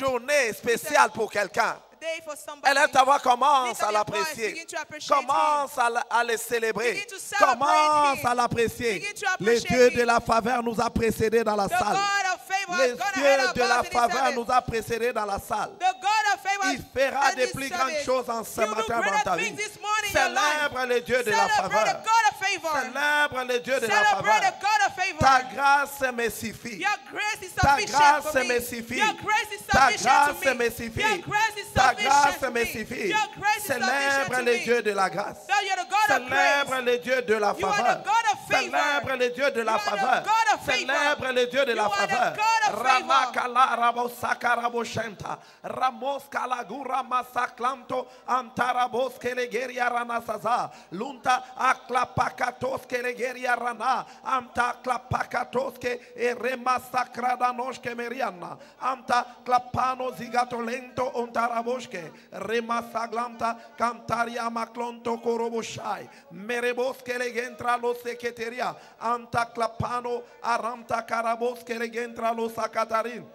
journée spéciale pour quelqu'un. day for somebody. Elle aime ta voix, commence Lift à up your voice, l'apprécier. begin to appreciate Commence à le célébrer. Begin to celebrate Commence him. à l'apprécier. Begin to Le appreciate Dieu him. de la faveur nous a précédés dans la The salle. God of favor Le has gone ahead Dieu of de la us in this faveur service. nous a précédés dans la salle. The God of favor Il fera in des this plus service. grandes choses en ce He will do matin dans greater ta vie. things this morning in your life. Célèbre le Dieu de la Celebrate faveur. the God of favor. Célèbre le Dieu de la Celebrate the faveur. God of favor. Ta grâce me suffit. Your grace is Ta sufficient grâce for me. me suffit. Your grace is Ta sufficient grâce to me. me suffit. Your grace is Ta sufficient grâce to me me. suffit. Your grace is sufficient Célèbre to le me. Dieu de la grâce. So you're the God of Célèbre grace. le Dieu de la You are faveur. the God of favor. Célèbre le Dieu de la You are the faveur. God of favor. Célèbre le Dieu de la You are the faveur. God of favor. Ramakala rabosaka raboshenta. Ramos kalagura masaklanto antarabos kelegeria ranasaza. Lunta aklapakatos kelegeria rana. Amta klapakatoske e remasakradanoske meriana. Amta klapano zigatolento ontaraboske. Remasaglanta cantaria maklonto koroboshai. Merebos kelegentra los seketeria. Anta klapano aramta karabos kelegentra los sakatarin.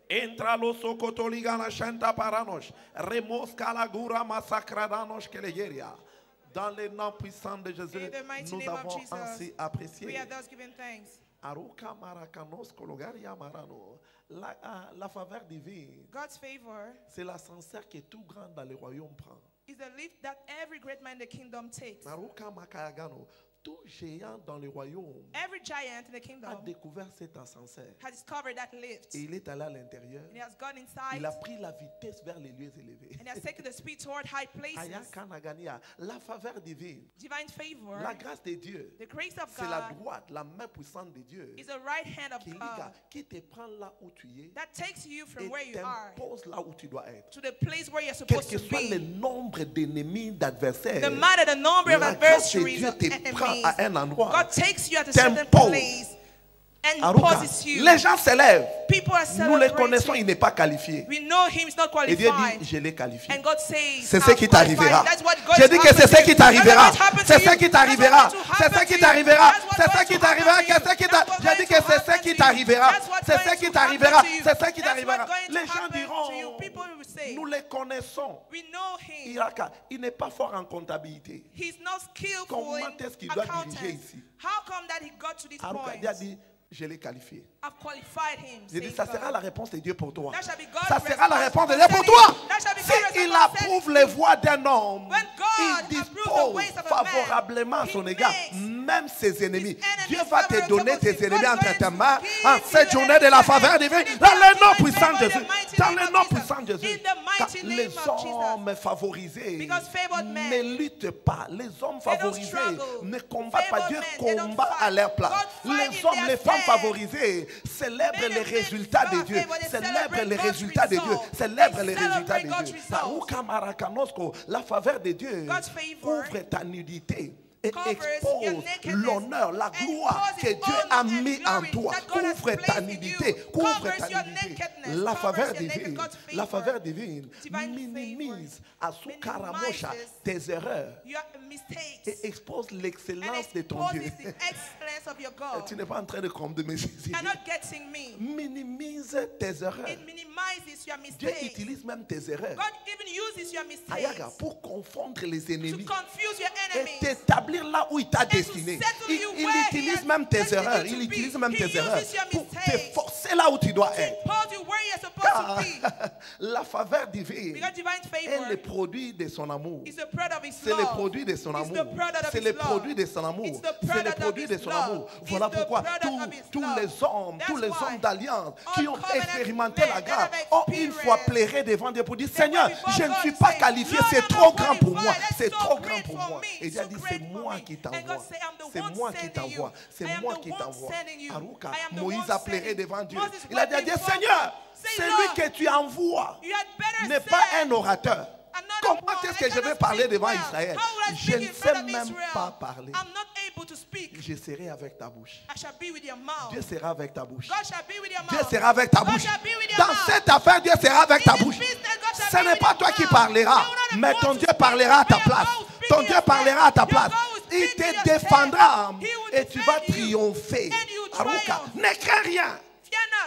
Entra los socotoligana shanta paranos. Remos kalagura masacradanos kelegeria. Dans le nom puissant de Jésus, In the mighty nous name of avons Jesus, ainsi apprécié. We are thus giving thanks. Aruka marakanos kologaria marano. La faveur divine, God's favor c'est l'ascenseur que tout grand dans le royaume prend. is the lift that every great man in the kingdom takes. Aruka makayagano. Tout géant dans le royaume Every giant in the a kingdom découvert cet ascenseur. has discovered that lift. Et il est allé à l'intérieur. And he has gone inside Il a pris la vitesse vers les lieux élevés. and he has taken the speed toward high places. Ayakanagania, la faveur divine, Divine favor, la grâce de Dieu, the grace of c'est la God droite, la main puissante de Dieu is the right hand of God qui te prend là où tu es that takes you from et where you are t'impose là où tu dois être. to the place where you're Quel supposed que to soit le be. nombre d'ennemis, d'adversaires, No matter the number of la grâce de adversaries Dieu of te prend enemies, à un endroit. God takes you at a certain T'impose. place and Aruka, poses you. les gens s'élèvent. People are Nous les connaissons, il celebrating. n'est pas qualifié. We know him is not Et Dieu qualified. dit, je l'ai qualifié. And God says, C'est ce qui t'arrivera. That's what God J'ai dit que c'est ce qui t'arrivera. C'est ce qui t'arrivera. C'est ce qui t'arrivera. C'est ce qui t'arrivera. J'ai dit que c'est ce qui t'arrivera. C'est ce qui t'arrivera. C'est ce qui t'arrivera. Les gens diront, nous les connaissons. We know him. Iraka, il n'est pas fort en comptabilité. He's not skillful Comment in est-ce qu'il doit accountants. diriger ici? How come that he got to this Aruka, point? Dieu a dit, je l'ai qualifié. I've qualified him. J'ai dit, says ça God. sera la réponse de Dieu pour toi. That shall be God's Ça sera la réponse response de Dieu pour concerning toi. you. That shall be God's S'il response approuve les voies d'un homme, When God il approves the dispose ways of a man, favorablement à son he égard, makes même ses ennemis. his enemies Dieu va te favorable donner to him. tes ennemis God entre is tes going to mains give en you cette the journée de la enemies faveur hand. divine. In Dans the le nom mighty puissant de name Jésus. of Jesus. Dans le nom In the puissant de Jésus. In the Car mighty les name of Jesus. hommes favorisés Because favored men, ne luttent pas. Les hommes they don't favorisés struggle. ne combattent pas. Favored Dieu men, they don't combat fight. à leur place. God fight Les in hommes, their les femmes stead. favorisées célèbrent Men les and men résultats de God Dieu. favor, they Célèbrent celebrate les God's résultats de Dieu. result. Célèbrent They les résultats celebrate de God's Dieu. result. Saruka Marakanosco, la faveur de Dieu God's favor couvre ta nudité et covers your expose nakedness l'honneur, la and gloire causes que Dieu honor a and mis en glory toi. that God has Couvre ta placed in nudité, you. couvre Covers ta your nudité. nakedness, La covers faveur your naked, divine, God's la favor. faveur divine Divine minimise favor. à Soukaramosha tes erreurs Your mistakes et expose and l'excellence de ton Dieu. exposes the excellence of your God. Tu n'es pas en train de comprendre mes You're not getting me. Minimise tes erreurs. It minimizes your Dieu mistakes. utilise même tes erreurs. God even uses your mistakes Ayaga, pour confondre les to ennemis confuse your et enemies. t'établir là où il t'a destiné. settle you Il where utilise he même has tes destined erreurs. you to Il be. utilise même He tes uses erreurs your pour te mistakes forcer là où tu dois to être. pose you where you're supposed Car to be. la faveur divine Because divine est favor le produit de son amour. is the product of His C'est le love. produit de son It's amour. the product of C'est His le love. produit de son amour. It's the C'est le product of produit His de son love. amour. It's Voilà the pourquoi product of His tous love. les hommes, That's tous les why hommes d'alliance qui all ont covenant expérimenté men la that grâce have ont une fois experienced pleuré devant Dieu pour dire they Seigneur, went before je ne God suis and pas say, qualifié, Lord, c'est I'm trop not grand pour moi. qualified. That's C'est so trop great grand pour for moi. me. Et Dieu a So dit great c'est for moi me. qui And t'envoie. God say, I'm the C'est one moi qui sending t'envoie. you. C'est I am moi the qui one t'envoie. sending you. Aruka, I am the Moïse one a pleuré sending you. devant Dieu. Moses Il a dit went before Seigneur, Say, celui Lord, que tu envoies you had better n'est pas say un orateur. another Comment one. est-ce que I je vais cannot parler speak devant well. Israël? How will I Je speak ne in front sais of même Israel? pas parler. I'm not able to speak. Je serai avec ta bouche. I shall be with your mouth. Dieu sera avec ta bouche. God shall be with your Dieu mouth. sera avec ta God bouche. shall be with your Dans mouth. cette affaire, Dieu sera avec ta In this bouche. business, God shall Ce be n'est with pas your toi qui mouth. parleras, You will not mais want ton to Dieu speak, parlera à ta but your place. God will speak Ton in Dieu your parlera à ta stead. place. Your God will Il speak in te your défendra stead. He will et tu vas defend you. triompher. And you Aruka, triumph. ne crains rien. Fear not.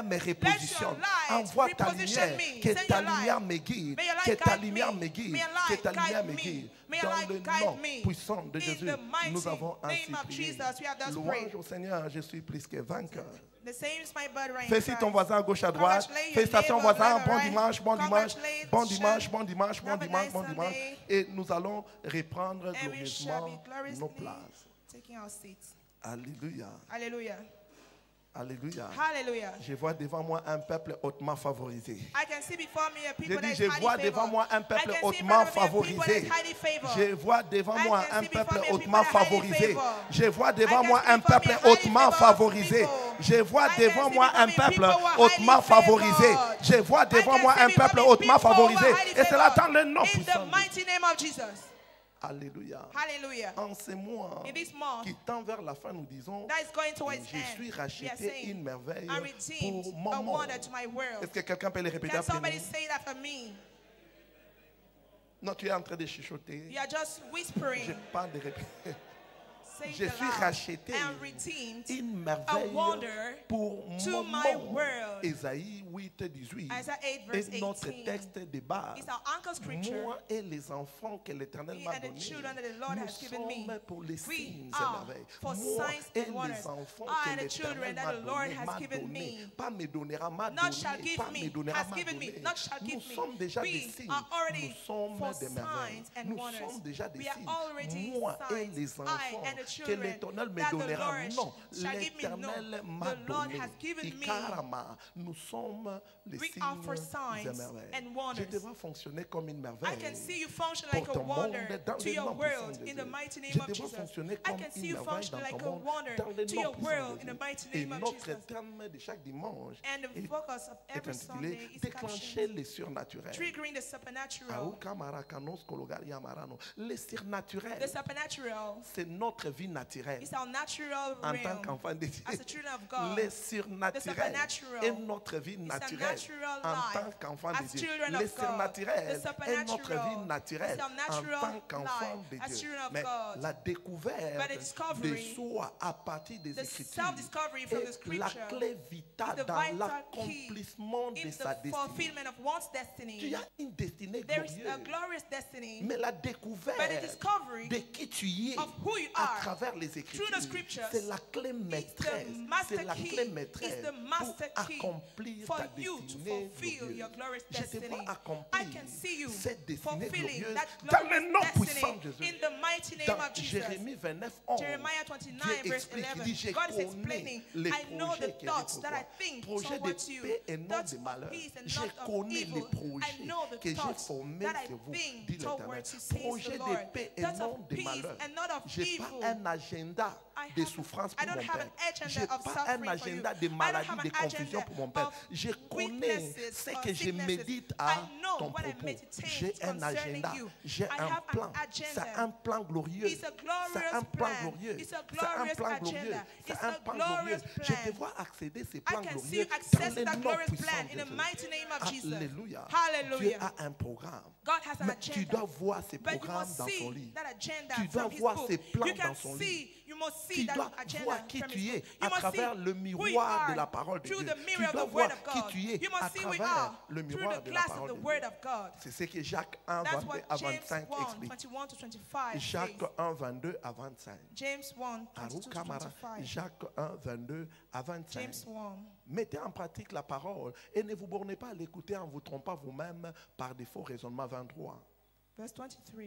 lumière me repositionne. Envoie ta lumière. Que ta lumière me guide. Que ta lumière me guide. Que ta lumière me guide. Dans le nom puissant de Jésus, nous avons ainsi prié. Louange au Seigneur, je suis plus que vainqueur. Félicite ton voisin à gauche, à droite. Félicitations voisin, bon dimanche, bon dimanche, bon dimanche, bon dimanche, bon dimanche, bon dimanche. Et nous allons reprendre glorieusement nos places. Alléluia. Alléluia. Alléluia. Hallelujah. Je vois devant moi un peuple hautement favorisé. I can see before me a Je people that dis, is je highly vois devant favored. moi un peuple I can see hautement before me a people that favorisé. is highly favored. Je vois devant moi I can un see peuple before me a hautement people that are highly favorisé. favored. Je vois I devant can moi see un before me peuple highly hautement favored favorisé. people. Je vois I can devant see moi before un me peuple people who are hautement highly favorisé. favored. Je vois I devant can moi see un before peuple me hautement people who are favorisé. highly Et cela favored. dans le nom In the puissant. mighty name of Jesus. Alléluia. Hallelujah. En ces mois In this month qui tend vers la fin, nous disons, that is going towards je end, suis we are racheté saying, une merveille I redeemed pour a mon monde. wonder to my world. Est-ce que quelqu'un peut le répéter Can après somebody nous? say that for me? Non, tu es en train de chuchoter. You are just Je whispering. parle de répéter. Say Je it suis aloud. racheté I am redeemed une a merveille wonder pour to mon my monde. world. Ésaïe 8, 18 Isaiah 8 verse est notre 18. texte de base. It's our anchor scripture. Moi et les enfants que l'Éternel Me m'a and the donnés, children that the Lord nous has given me. sommes pour les We signes et are merveilles. for Moi signs et and wonders. les enfants I que and the children l'Éternel that m'a the Lord donnés, has given me. pas me donnera, m'a Not shall donné, give pas me, me donnera, has m'a given me, donné. not shall Nous give me. sommes déjà des We signes, are already nous sommes for des merveilles. signs and Nous wonders. sommes déjà des We are signes. already Moi et signs. les I enfants and the que children l'Éternel me that the donnera. Lord Non, shall give me. No, l'Éternel m'a the Lord donné. has given me. Ikarama, nous sommes les We signes are for et signs merveilles. and Je wonders. te vois fonctionner comme une I merveille. can see you function like Pour a ton monde, wonder dans to le your nom puissant world de in the Jésus. mighty Je name te of vois Jesus. fonctionner I comme can see une you merveille function dans like ton a monde, wonder dans le to nom your puissant world de in the Jésus. mighty Et name of notre Jesus. thème de chaque dimanche And the est focus of every Sunday intitulé is Déclencher captioned les surnaturels. triggering the supernatural. Aouka marakanos kologari amarano. Les surnaturels, The supernatural c'est notre vie naturelle is our natural en tant realm qu'enfant de Dieu. as the children of God. Les surnaturels supernatural est notre vie is our naturelle natural en life tant qu'enfant as de Dieu. children Les of God. surnaturels The est notre supernatural vie naturelle is our en natural tant qu'enfant life de as Dieu. children of Mais God. la découverte But the discovery, de soi à partir des the Écritures self-discovery from the est la scripture clé vitale is the dans vital l'accomplissement key de in sa the destinée. fulfillment of one's destiny. Tu as une destinée There is a glorieuse. glorious destiny, Mais la but the découverte discovery de qui tu es of who you à are travers les through Écritures, the scriptures c'est la clé maîtresse. master C'est la key. clé It's maîtresse the master pour key accomplir for ta you to destinée fulfill glorieuse. your glorious Je te destiny. vois I accomplir can see you cette destinée fulfilling glorieuse that dans le glorious nom puissant destiny de Jésus. in the mighty name Dans of Jesus. Jérémie 29, 11, Jeremiah 29 Dieu verse explique, 11. il dit, je God is connais explaining, les I know the projets que j'ai thoughts pour that toi. I think Projets towards de you, paix et non thoughts de of malheur. peace and Je not of connais les evil. projets I know the que j'ai thoughts formés that I sur vous, think dit l'Éternel. towards you, says the Projets Lord. de paix et Thoughts non of de peace malheur. and not of Je n'ai evil. pas un agenda I de have- souffrance I pour don't mon have père. an agenda Je n'ai of pas un suffering for agenda you. de I don't maladie, have de an confusion agenda pour mon père. of Je connais weaknesses ce or que je sicknesses. médite à I know ton what I propos. meditate J'ai un concerning agenda, you. j'ai I un have an plan. agenda. C'est un plan glorieux. It's a C'est glorious un plan plan. glorieux. It's a C'est un glorious plan glorieux. agenda. C'est It's un a plan glorious glorieux. Je plan. te vois accéder ces I plans can see glorieux you dans accessing le that nom glorious puissant plan de in the Jésus. mighty name of Jesus. Alléluia. Hallelujah. Dieu a un programme. God has an Mais tu agenda. dois voir ces But you programmes must dans son see lit. that agenda Tu dois from his voir book. ses plans You can dans son see, you must see Tu that dois agenda voir qui from tu his es book. à You must travers see le who you miroir de are la parole de through Dieu. the Tu mirror dois of the word voir of qui God. tu es You à must see who you travers are le through miroir the de la glass of parole the de word Dieu. of God. C'est ce que Jacques 1, That's 22 what à James 25 1, explique. 21 to 25 Jacques says. 1, 22 à 25. James 1, 22 to Kamara, 25. Jacques 1, 22 à 25. James 1. Mettez en pratique la parole et ne vous bornez pas à l'écouter en vous trompant vous-même par des faux raisonnements. 23. Verse 23.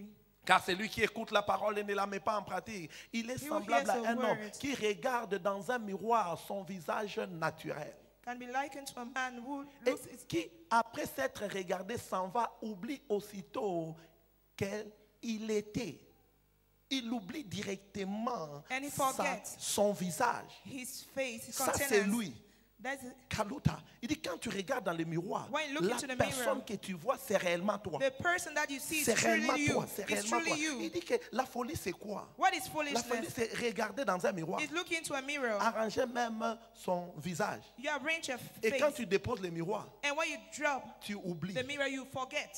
Car celui qui écoute la parole et ne la met pas en pratique, il est He who semblable à hears the un homme word qui regarde dans un miroir son visage naturel. Can be likened to a man who Et looks his qui, après s'être regardé, s'en va, oublie aussitôt qu'il était. Il oublie directement And he forgets son visage. his face, his Ça, c'est countenance. lui. That's it. Kaluta. Il dit, quand tu regardes dans le miroir, When you look la into the personne mirror, que tu vois, c'est réellement toi. The person that you see is C'est réellement truly you. toi. C'est It's réellement toi. truly Il you. dit que la folie, c'est quoi? What is La folie, foolishness? c'est regarder dans un miroir. It's looking into a mirror. Arranger même son visage. You arrange your Et quand face. tu déposes le miroir, And when you drop tu oublies the mirror, you forget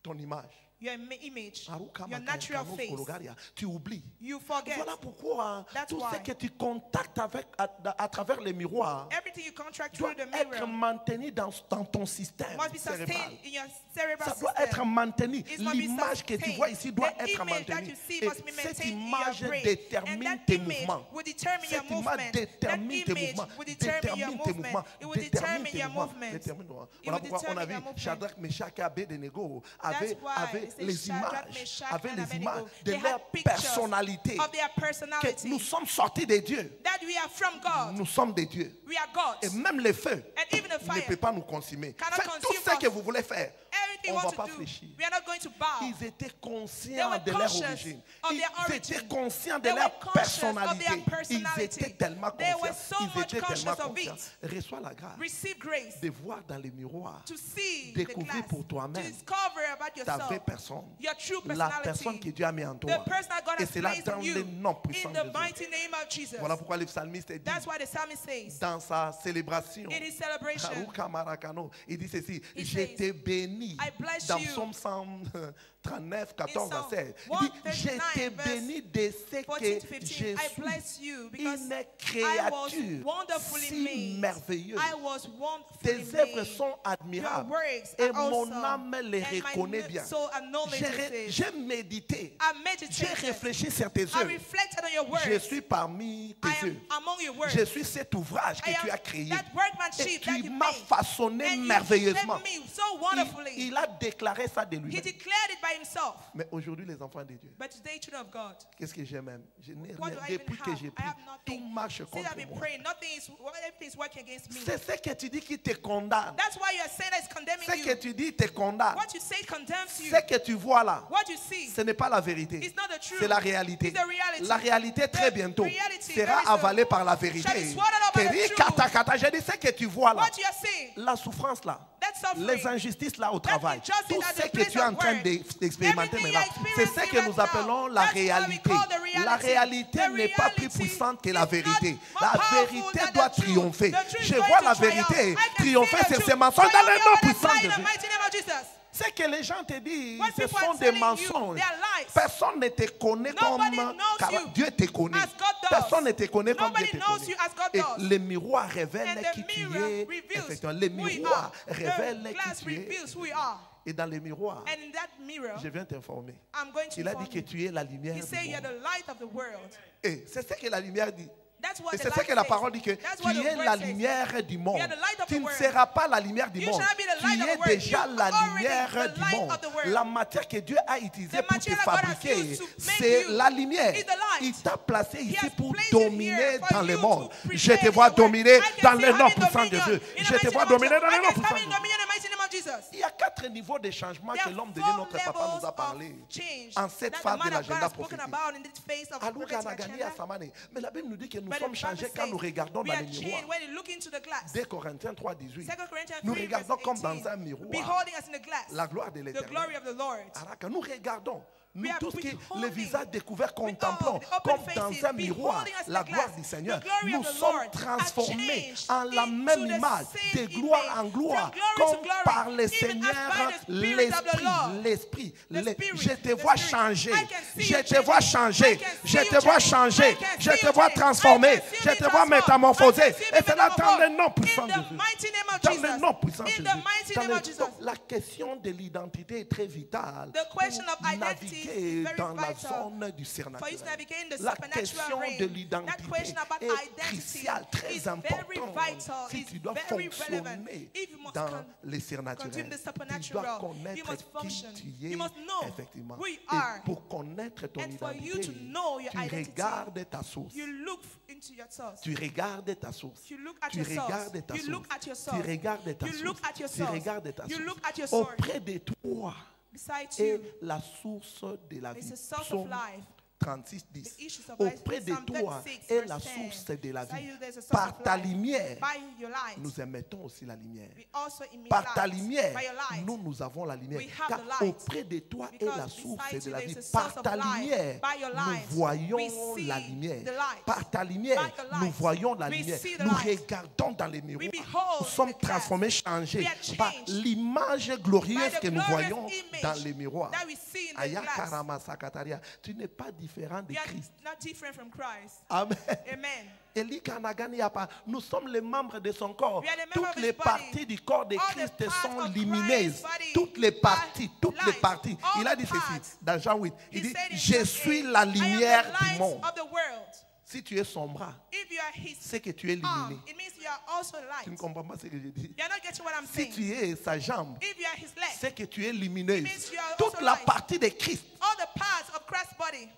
ton image. your image, Aruka your natural Makaikanos face. Kologaria, tu oublies. You forget. Voilà pourquoi That's tout ce why. que tu contactes avec, à travers les miroirs Everything you contract doit through the être mirror maintenu dans ton système must be cérébral. sustained in your cerebral Ça doit system. être maintenu. It must be L'image que tu sustained. vois ici doit The être image that maintenue. you see Et must be cette maintained in image your brain. détermine And that tes image mouvements. will determine your Cette image movement. détermine That tes image mouvements. will determine your Détermine tes movement. mouvements. It will Détermine determine tes your mouvements. movement. Détermine-toi. It Voilà will pourquoi on a determine vu your movement. Shadrach, Meshach et Abednego That's avaient why it says les Shadrach, images, Meshach, avaient and les Abednego. images de They had leur pictures personnalité. of their Que personality. nous sommes sortis de Dieu. That we are from God. Nous sommes des dieux. We are gods. Et même le feu And even the ne fire peut pas nous consumer. cannot Faites tout consume ce que us. vous voulez faire. Everything On we ne va want pas to do, fléchir. we are not going to bow. Ils étaient They conscients were de leur conscious origine. of Ils their origin. étaient conscients de They leur were conscious of personnalité. their Ils personality. étaient tellement They were conscients. so Ils much étaient conscious tellement of it. conscients. Reçois la grâce Receive grace de voir dans les miroirs to see the découvrir glass, pour to toi-même discover about ta yourself, vraie personne. your true La personne que personality, Dieu a mis en toi. the person that God Et has c'est là placed dans in you, le nom puissant in de the Jésus. mighty name of Jesus. Voilà pourquoi le psalmiste dit That's why the psalmist says dans sa célébration, in his celebration, Haruka Marakano, il dit ceci, He je says, t'ai béni. I bless Dans you. Psaume 139, 14 à Psalm 16, il dit, je 139, t'ai verse béni de ce 14 que to 15. je I suis. bless you because Une I was créature wonderfully si made. merveilleuse. I was wonderfully Tes œuvres made. sont admirables Your works et are mon awesome. âme les And my reconnaît bien. soul acknowledges it. J'ai médité, I j'ai meditated. réfléchi sur tes I œuvres. reflected on your words. Je suis parmi tes I am œuvres. among your words. Je suis cet ouvrage que I tu am as créé. that Et workmanship that tu you m'as made. façonné And you merveilleusement. shaped me so wonderfully. Il a déclaré ça de He lui-même. declared it by himself. Mais aujourd'hui, les enfants de Dieu, But today, children of God, qu'est-ce que j'ai même? Je n'ai what rien. do I even Depuis que have? j'ai I pris, have tout nothing. marche Since contre I've been moi. praying, everything is working against me. C'est ce que tu dis qui te condamne. That's why you are saying that it's condemning Ce que you. tu dis te condamne. What you say condemns you. Ce que tu vois là, What you see, ce n'est pas la vérité. it's not the truth. C'est la réalité. It's the reality. La réalité très The bientôt reality sera very soon avalée par la shall vérité. be swallowed up by the Keri truth. kata kata, j'ai dit ce que tu vois là, What you are seeing, la souffrance là, that suffering, les injustices là au travail, injustice tout at ce the que place tu es en of train work, d'expérimenter everything maintenant, you're c'est ce que experiencing nous right appelons now, la that's what we réalité. call the reality. La réalité The n'est pas plus reality puissante que is la not vérité. more La powerful vérité than doit the truth. triompher. The truth is Je going vois to la triumph. vérité I can triompher see the sur truth ces mensonges dans le triumph nom over the puissant lie de in the Jésus. mighty name of Jesus. Ce que les gens te disent, When ce people sont are des telling you mensonges. they are lies. Personne ne te connaît Nobody comme knows you Dieu te connaît. as God does. Personne ne te connaît comme Dieu Nobody te knows connaît. you as God Et does. le miroir révèle And the qui tu mirror es. reveals Effectivement, le who we miroir are. révèle The glass qui tu es. reveals who we are. Et dans le miroir, And in that mirror, je viens t'informer. I'm going to Il a dit inform que you. tu es la lumière He du said you're monde. the light of the world. Et c'est ce que la lumière dit. That's what Et the c'est ce light que la says. parole dit que That's tu what the es word la says. lumière du monde. You are the light of Tu the ne world. seras pas la lumière du You monde. shall not be the Tu light of es the world. déjà You la are already lumière the du light monde. of the world. La matière que Dieu a utilisée The pour te material God has fabriquer, used to make c'est you la lumière. is the light. Il t'a placé He ici has pour placed it dominer here for dans le you monde. to Je prevail te in vois the world. dominer I can dans see le nom having puissant de dominion Dieu. in the Je te mighty vois name of dominer dans Jesus. le I nom can puissant have de Dieu. dominion in the mighty name of Jesus. Il y a 4 niveaux de changement There que are l'homme de 4 Dieu, notre papa, nous a levels parlé. of change En cette that phase the de man of God l'agenda has spoken prophétique. about in this phase of Alouka prophetic Nagani agenda. Asamane. Mais la Bible nous dit que nous But the sommes Bible changés quand says nous regardons we dans are les miroirs. changed when you look into the glass. 2 Corinthiens 3, 18. 2 Corinthians 3, Nous regardons verse comme dans 18. un miroir Beholding us in the glass, la gloire de the l'Éternel. glory of the Lord. Araka, nous regardons. Nous We are tous qui beholding. les visages découverts With contemplons all the open comme dans faces, un miroir beholding us in la the gloire glass. du Seigneur. The glory Nous of the sommes Lord transformés has en la changed même into the image, same de gloire image, en gloire, from glory comme to glory, par le even as Seigneur, by the Spirit of the Lord. l'Esprit. The Spirit, Je te the vois Spirit. changer, I can see je you te vois changing. changer, I can see je you te vois changing. changer, I can je see te you vois changing. transformer, I can see je you te vois transform. métamorphoser. I can see you Et cela dans metamorphose. le nom puissant In de the Jésus. mighty name of Dans Jesus. le nom puissant de In Jésus. the mighty Dans name le- of Jesus. donc, la question de l'identité est très vitale The question pour of identity is naviguer very dans la vital zone du for you to surnaturel. navigate in the La supernatural question realm. de That l'identité question about est identity cruciale, très is very importante. vital, Si is tu dois very relevant. fonctionner If you must dans les continue surnaturels, the tu supernatural dois realm, you connaître must function. qui tu es You must know effectivement. who you Et are. pour connaître ton And for you identité, to know your tu identity, regardes ta source. You look into your source. Tu regardes ta source. You look at Tu your source. regardes ta You source. look at your Tu source. regardes ta You source. look at your Tu source. regardes ta You source. look at your source. Auprès de toi Besides est you la source de la vie. is a source Psaume of life. 36, 10. The issues of life. Auprès de Psalm toi 36, est verse la 10. source de la vie. There's a source Par of ta life. lumière, By your light, nous émettons aussi la lumière. we also emit Par ta light. lumière, By your light, nous avons la lumière. we have Car the light. auprès de toi est Because la source beside de you la there vie. is a source Par of ta light. lumière, By your nous light, voyons we see la lumière. the light. Par ta lumière, By your light, nous voyons la we lumière. see the Nous light. regardons dans les miroirs. We behold Nous sommes the glass. transformés, changés We are changed par l'image glorieuse by the que nous glorious voyons image dans les miroirs. that we see in the Aya glass. karama sakataria. Tu n'es pas différent de You are Christ. not different from Christ. Amen. Amen. Eli Kanagani Yapa. Nous sommes les membres de son corps. We are the members Toutes of les his body. parties du corps de All the Christ parts sont of lumineuses. Christ's body Toutes les are parties, toutes les light. parties. All Il a the dit parts. ceci dans Jean 8. Il He dit, said in je John suis 8, la I am lumière the du light monde. of the world. Si tu es sombre, If you are his c'est que tu es arm, lumineux. it means you are also light. Tu ne comprends pas ce que je dis. You are not getting what I'm Si saying. tu es sa jambe, If you are his leg, c'est que tu es lumineuse. means you are Toute also la light. partie de Christ all the parts of Christ's body,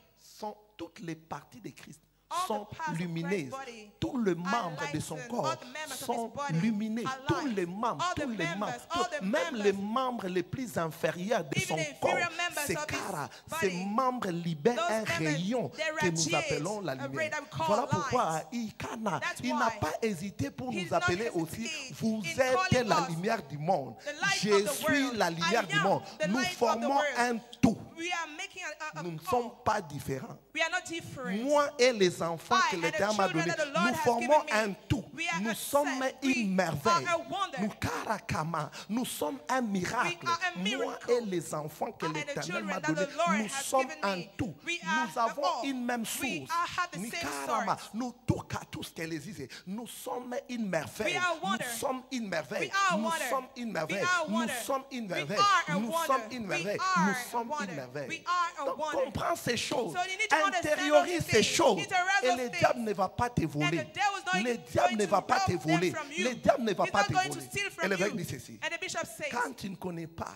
toutes les parties de Christ all sont the parts of lumineuses. Christ's body Tous les are membres de son lightened. corps All the members of sont his body lumineux. are Tous light. les membres, All the tous les members, members, all the même members. les membres les plus inférieurs de Even son the corps, inferior members ces of his caras, body, ces membres libèrent those un members, rayon they que nous radiate appelons la a ray lumière. that we call Voilà pourquoi light. il why n'a pas hésité pour he nous did not appeler aussi, hesitate vous in êtes calling la us lumière du monde. the light Je of the suis world. la lumière I du am monde. the Nous light of the formons world. un tout. We are making Nous ne a sommes pas différents. We are not different. Moi et les enfants I que and the l'Éternel m'a children donnés, that the Lord nous has formons given me. un tout. We are Nous a sommes set. une We merveille. are a wonder. Nous karakama. Nous sommes un miracle. We are a Moi miracle. et les enfants que I and the l'Éternel children m'a that the donnés, Lord nous has sommes given un me. tout. We are Nous avons all. une même We source. have the Ni same karama. source. Nous tous qu'elle existe. Nous sommes une merveille. We are a Nous wonder. sommes une merveille. We are a Nous wonder. sommes une merveille. We are a Nous wonder. sommes une We merveille. are a Nous wonder. sommes une We merveille. are Nous a sommes une wonder. merveille. We are a Donc wonder. comprends ces choses. So you need to understand Intériorise those ces things. choses. Interact Et those le things. diable ne va pas te voler. And the devil is not Le going diable ne to va pas te rob them voler. from you. Le diable ne va He's pas not te going to voler. steal Et from l'évêque you. dit ceci. And the bishop says, Quand tu ne connais pas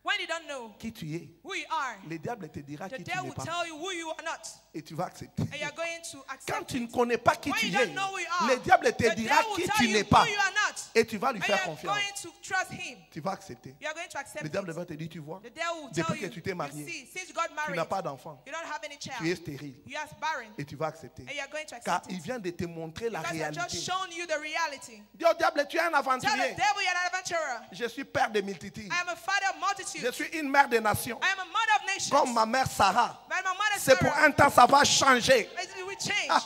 when you don't know qui tu es, who you are, le diable te dira the qui tu devil n'es will pas. tell you who you are not. Et tu vas accepter. And you are going to Quand accept tu ne it. connais pas qui When tu you es, don't know who you are, le diable te the dira devil will qui tell tu you n'es pas. who you are not. Et tu vas lui And faire you are confiance. going to trust him. Tu vas accepter. You are going to accept Le diable it. va te dire, tu vois, The devil will tell depuis que you, tu t'es marié, you see, since you got tu married, n'as pas d'enfant. you don't have any Tu es child. stérile. You are barren. Et tu vas accepter. And you are going to Car accept il it. vient de te montrer la Because I've just réalité. shown you the reality. Dis au diable, tu es un Tell the aventurier. devil you're an adventurer. Je suis père de multitudes. I am a father of Je multitudes. suis une mère des nations. I am a mother of nations. Comme ma mère Sarah. But my mother C'est pour Sarah, un temps, ça va changer. it will change.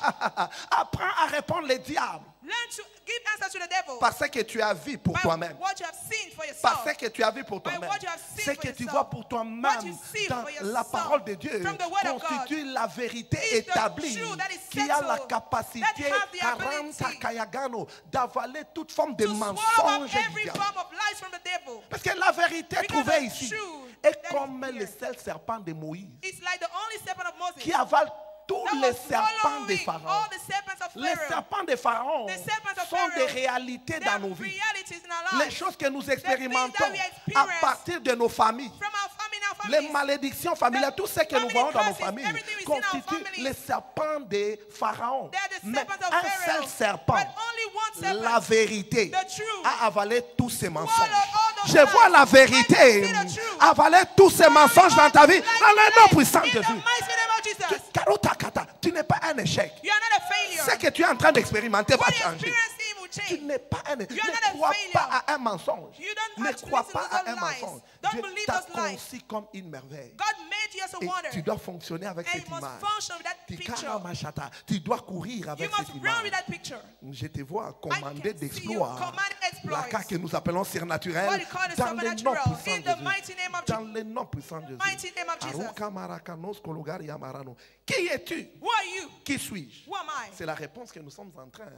Apprends à répondre les diables. Learn to give answer to the devil. Parce que tu as vu pour By toi-même. what you have seen for yourself. Parce que tu as vu pour By toi-même. what you have seen Ce for que tu yourself. vois pour What toi-même you see dans for la yourself parole de Dieu from the word of God constitue la vérité is the établie truth that is qui a la settled, capacité that have the 40 ability kayagano d'avaler toute forme de to swallow up mensonge du every diable. form of lies from the devil. Parce que la vérité Because trouvée the ici truth est that comme is le here. seul serpent de Moïse It's like the only serpent of Moses qui avale tous that les was serpents de swallowing Pharaon. all the serpents of Les Pharaoh. serpents de Pharaon The serpents of sont des Pharaoh, réalités They dans are nos vies. realities in our Les lives. choses que nous things expérimentons that we à experience partir de nos familles. From our family, our Les families. malédictions familiales, tout ce que nous family voyons dans nos curses, familles everything we see in our constitue families. les serpents de Pharaon. They are the Mais serpents of un Pharaoh. seul serpent, But only one serpent, la vérité, the truth, a avalé tous ces mensonges. all those Je vois lies. la vérité I can see the truth. avaler tous ces mensonges dans ta vie. Dans le nom puissant de in the Jésus. mighty name of Jesus. Karutakata, tu n'es pas un échec. You are not a failure. Ce que tu es en train d'expérimenter va What you changer. experiencing will Tu change. n'es pas un échec. You are not Ne a crois failure. pas à un mensonge. You don't Ne have to crois listen pas to à those un lies. mensonge. Don't Dieu believe t'a those lies. conçu comme une merveille. God made you as a Et wonder. tu dois fonctionner avec And cette you must image. function with that picture. Tikaramashata, tu dois courir You avec must cette run image. with that picture. Je te vois I commander can see you d'exploits. commanding exploits. La carte que nous appelons surnaturelle. What you call the Dans le nom supernatural. puissant In de the Jésus. mighty name of Dans le nom puissant de Jésus. Mighty name of Jesus. Aruka marakanos kologari amarano. Qui es-tu? Who are you? Qui suis-je? Who am I? C'est la réponse que nous sommes en train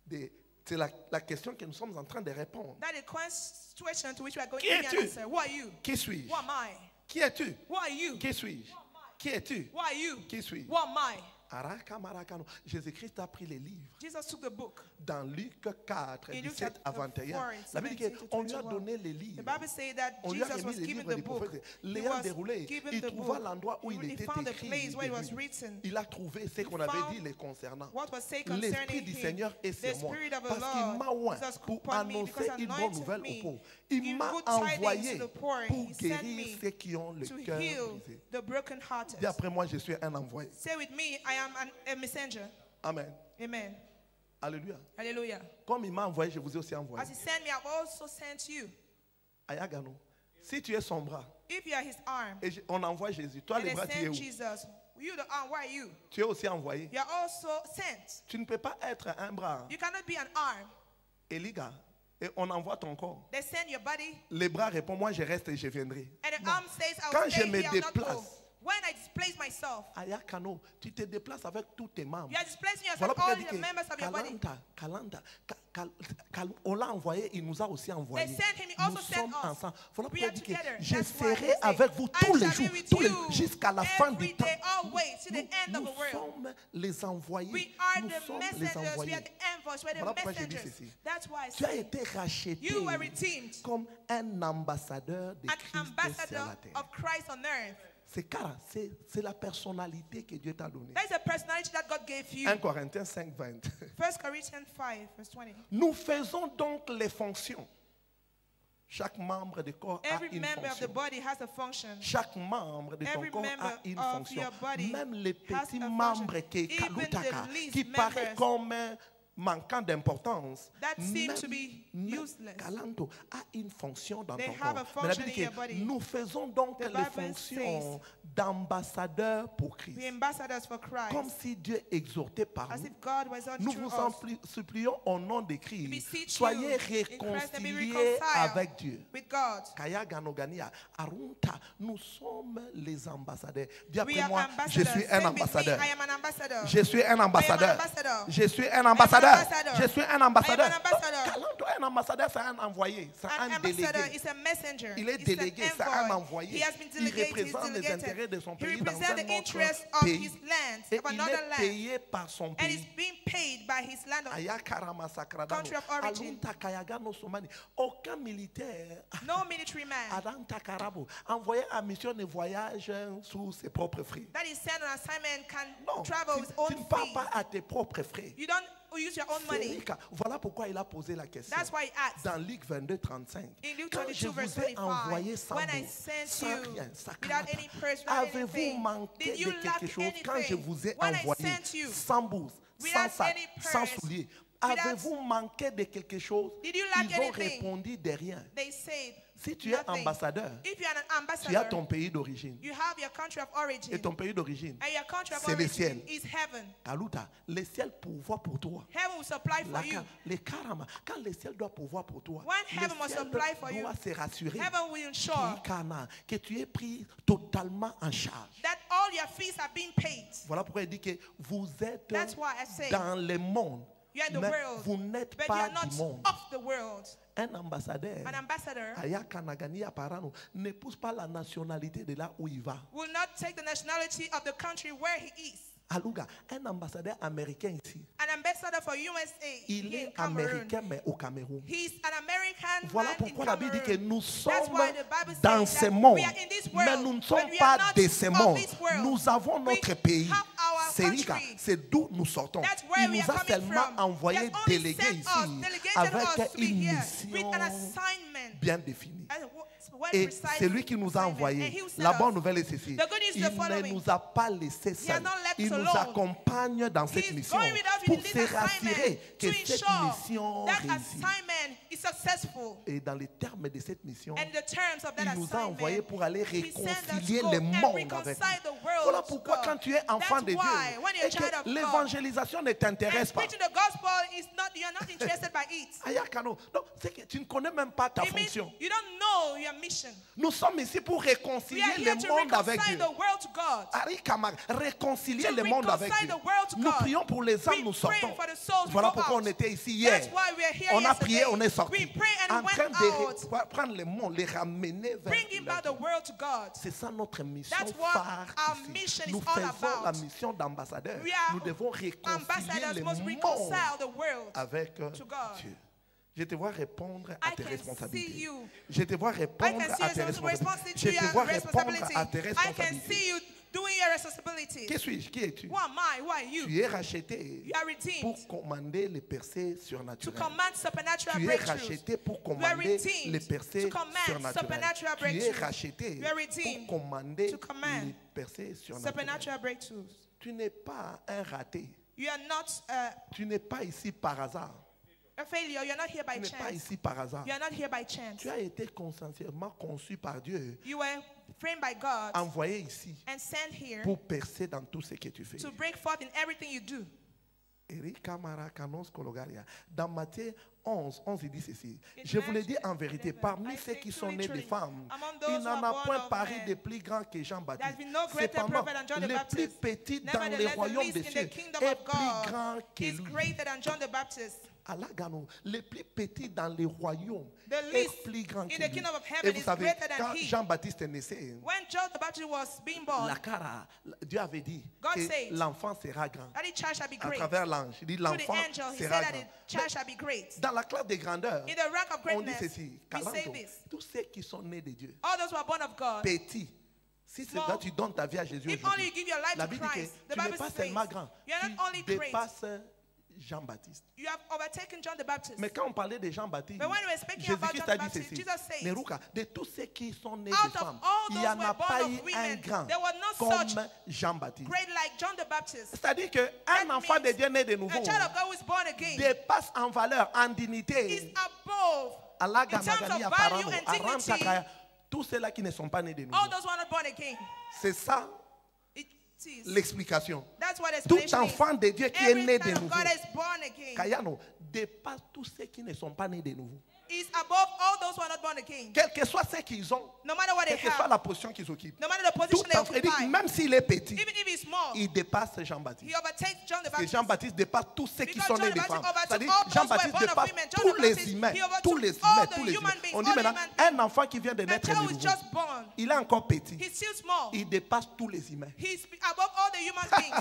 de... C'est la question que nous sommes en train de répondre. That is the question to which we are going Qui to give es-tu? an answer. Who are you? Qui suis-je? Who am I? Qui es-tu? Who are you? Qui suis-je? Qui es-tu? Who are you? Qui suis-je? Who am I? Jésus-Christ a pris les livres. Jesus took the book. Dans Luc 4, In Luke 17 à 21, 4, la Bible dit 17 qu'on lui a 21. donné les livres. The Bible says that On lui a Jesus remis was les given livres the des book. prophètes. He L'ayant was déroulé, given il the trouva book. l'endroit où il He était found the écrit. place where it was written. Il a trouvé ce qu'on avait dit les concernant. What was said L'Esprit concerning du him. Seigneur est The sur moi. Spirit of the Parce qu'il Lord m'a oint is pour upon me annoncer because une bonne anointed nouvelle me. aux pauvres. Il Give m'a good tidings envoyé to the poor. pour He sent guérir me ceux qui ont le to cœur heal brisé. the brokenhearted. Dis après moi, je suis un envoyé. Say with me, I am a messenger. Amen. Amen. Alléluia. Hallelujah. Comme il m'a envoyé, je vous ai aussi envoyé. As he sent me, I've also sent you. Ayagano. Si tu es son bras, If you are his arm, et on envoie Jésus, toi and les they bras, tu es sent où? Jesus, you the arm, where are you? Tu es aussi envoyé. You are also sent. Tu ne peux pas être un bras. You cannot be an arm. Eliga. Et on envoie ton corps. They send your body, Les bras répondent, moi je reste et je viendrai. and the arm says, I Quand will je stay me here, I will not go. déplace, When I displace myself, Ayakano, tu te déplaces avec tous tes membres. you are displacing Voilà yourself, pourquoi all il dit the members of your body. on l'a envoyé, il nous a aussi envoyé. They sent him, he Nous also sent sommes us. ensemble. Voilà We pourquoi are il dit que together. je That's why he serai said, avec vous I tous les shall jours, be with you jusqu'à la fin every du temps. day, always, to the end of Nous the world. sommes les envoyés. We are Nous the sommes les messengers, we envoyés. are the envoys, we are Voilà the pourquoi je dis messengers. ceci. That's why I Tu as say, été racheté you were redeemed, comme un ambassadeur de an Christ sur ambassador la terre. of Christ on earth. C'est la personnalité que Dieu t'a donnée. That is a personality that God gave you. 1 Corinthiens 5, 20. 1 Corinthians 5, verse 20. Nous faisons donc les fonctions. Chaque membre du corps a Every une member of the fonction. body has a function. Chaque membre de ton Every corps member a une of fonction. your body Même les has petits a membres function. qui, Even kalutaka, the least qui paraissent members comme manquant d'importance, that seem to be même useless. Kalanto a une fonction dans They ton have corps. a Mais la function Bible in dit your que body. nous faisons donc The les Bible fonctions d'ambassadeurs pour Christ. The ambassadors for Christ. Comme si Dieu exhortait par As nous. if God was on Nous through vous us. supplions au nom de Christ, Beseech soyez you in Christ and be réconciliés reconciled avec Dieu. with God. Kaya Ganogania, Arunta, nous sommes les ambassadeurs. Dis We après are moi, je ambassadors. suis Say un with me, ambassadeur. I am an ambassador. Je suis un ambassadeur. ambassador. Je suis un ambassadeur. ambassador. Je suis un ambassadeur. I am an ambassador. Kalando, un ambassadeur, c'est un envoyé, c'est An un ambassador délégué. is a messenger. Il est He's délégué, an c'est un envoy. envoyé. He has been Il delegated. He's représente les delegated. intérêts de son He pays dans represents un the autre interests of pays. his land, Et of il another est land. payé par son And he's pays. being paid by his land. Country of origin. Alunta Kayagano Somani. Aucun militaire No military man Adanta Karabo, envoyé en mission de voyage sous ses propres frais. that is sent on assignment can Non, travel with his tu own ne pars fees. pas à tes propres frais. You don't use your own money. Férica, voilà pourquoi il a posé la question. That's why he asked. Dans Luc 22, 35. In Luke Quand 22, je verse vous ai 25, envoyé sans when I bourse, sent sans you rien, sans without canata, any purse, without avez-vous anything, manqué did you de lack quelque chose quand je anything? vous ai When I envoyé sent you sans bourse, sans without sac, any sans purse, souliers? without- Avez-vous manqué de quelque chose? Did you lack Ils ont anything? répondu de rien. They said, Si tu es nothing. ambassadeur, If you are an tu as ambassador, ton pays d'origine. you have your country of Et origin. ton pays d'origine, And your country of c'est le origin ciel. is heaven. Kaluta, le ciel pourvoit pour toi. Heaven will supply for you. Les karama, quand le ciel doit pourvoir pour toi, When le heaven must ciel supply for you, doit se rassurer Heaven will ensure que tu es pris totalement en charge. that all your fees are being paid. Voilà pourquoi il dit que vous êtes That's why I say dans le monde, you are in the mais world, vous n'êtes but you pas are not du monde. of the world. Un ambassadeur, An ambassador Aya Kanagani Aparano, n'épouse pas la nationalité de là où il va. will not take the nationality of the country where he is. Aluga, un ambassadeur américain ici, An ambassador for USA il here in est Cameroon. américain mais au Cameroun. He's an American Voilà man pourquoi in la Bible dit que Cameroon. nous That's sommes why the Bible dans says ce that monde, we are in this mais world, nous ne but sommes we pas are not de ce of monde. this world. Nous avons We notre pays. have our C'est Rica, country. c'est d'où nous sortons. That's where Il we nous are a coming seulement from. envoyé He has only délégués sent ici us, delegated avec us to be une here mission with an assignment. bien définie. And well Et precise c'est lui qui nous a assignment. And envoyés. he will send La us. bonne nouvelle est ceci. The good news is Il the ne following. nous a pas laissés He has seuls. not left Il us nous alone. accompagne dans cette He is mission going with us pour in this se rassurer assignment que to cette ensure mission that réussit. assignment is successful. Et dans les termes de cette mission, And the terms of that il nous a envoyés assignment, pour aller he sent us réconcilier to go le and monde avec reconcile the lui. world Voilà to pourquoi God. quand tu es enfant That's de Dieu why when you're a et child que of God, l'évangélisation ne and t'intéresse pas, preaching the gospel is not, you're not interested by it. Ayakano, non, c'est que tu ne connais même pas ta It means fonction. you don't know your mission. Nous sommes ici pour We are réconcilier here le to monde avec reconcile Dieu. the world to God. Ari Kamar, réconcilier To le monde avec reconcile Dieu. the world to Nous God. prions pour les âmes, We nous pray sortons. for the souls Voilà go pourquoi out. on était ici hier. That's why we are here On a prié, yesterday. on est sorti. En train de prendre le monde, les ramener vers God. C'est ça notre mission phare ici. Nous faisons la mission d'ambassadeur. Nous devons réconcilier le monde avec Dieu. Je te vois répondre à tes responsabilités. Je te vois répondre à tes responsabilités. Je te vois répondre à tes responsabilités. Qui suis-je? Qui es-tu? Tu es racheté pour commander les percées surnaturelles. Tu es racheté pour commander les percées surnaturelles. Tu es racheté pour commander les percées surnaturelles. Tu n'es pas un raté. Tu n'es pas ici par hasard. A failure, you're not here by chance. Tu n'es pas ici par hasard. You're not here by chance. Tu as été consciemment conçu par Dieu. You were framed by God. Envoyé ici. And sent here. Pour percer dans tout ce que tu fais. To break forth in everything you do. Dans Matthieu 11, il dit ceci. Je vous le dis en vérité, parmi ceux qui sont nés des femmes, il n'en a point paru de plus grand que Jean-Baptiste. Cependant, le plus petit dans le royaume des cieux est plus grand que lui. Le plus petit dans le royaume est plus grand que lui. Et vous savez, quand Jean-Baptiste est né, Dieu avait dit que l'enfant sera grand. À travers l'ange, il dit l'enfant sera grand. Dans la classe de grandeur, on dit ceci. Tous ceux qui sont nés de Dieu, petits, si c'est là tu donnes ta vie à Jésus aujourd'hui, la Bible dit que tu n'es pas seulement grand, tu dépasses Jean-Baptiste. Mais quand on parlait de Jean-Baptiste, Jésus-Christ a dit ceci. De tous ceux qui sont nés de femmes, il n'y en a pas eu un grand comme Jean-Baptiste. C'est-à-dire qu'un enfant de Dieu né de nouveau dépasse en valeur, en dignité, tous ceux-là qui ne sont pas nés de nouveau. C'est ça l'explication. Tout enfant de Dieu qui est né de nouveau, Kayano, dépasse tous ceux qui ne sont pas nés de nouveau. Is above all those who are not born again. Quel que soit ce qu'ils ont, no matter what quelle they que soit have, la position qu'ils occupent, no matter the position they occupy, même s'il est petit, even if he's small, il dépasse Jean-Baptiste. He overtakes John the Parce que Baptist. Jean-Baptiste dépasse tous ceux qui sont nés de femmes. C'est-à-dire all Jean-Baptiste dépasse tous les humains, tous les humains, tous les humains. On dit maintenant, un enfant qui vient de naître de nouveau, il est encore petit. He's still small. Il dépasse tous les humains. He's above all the human beings.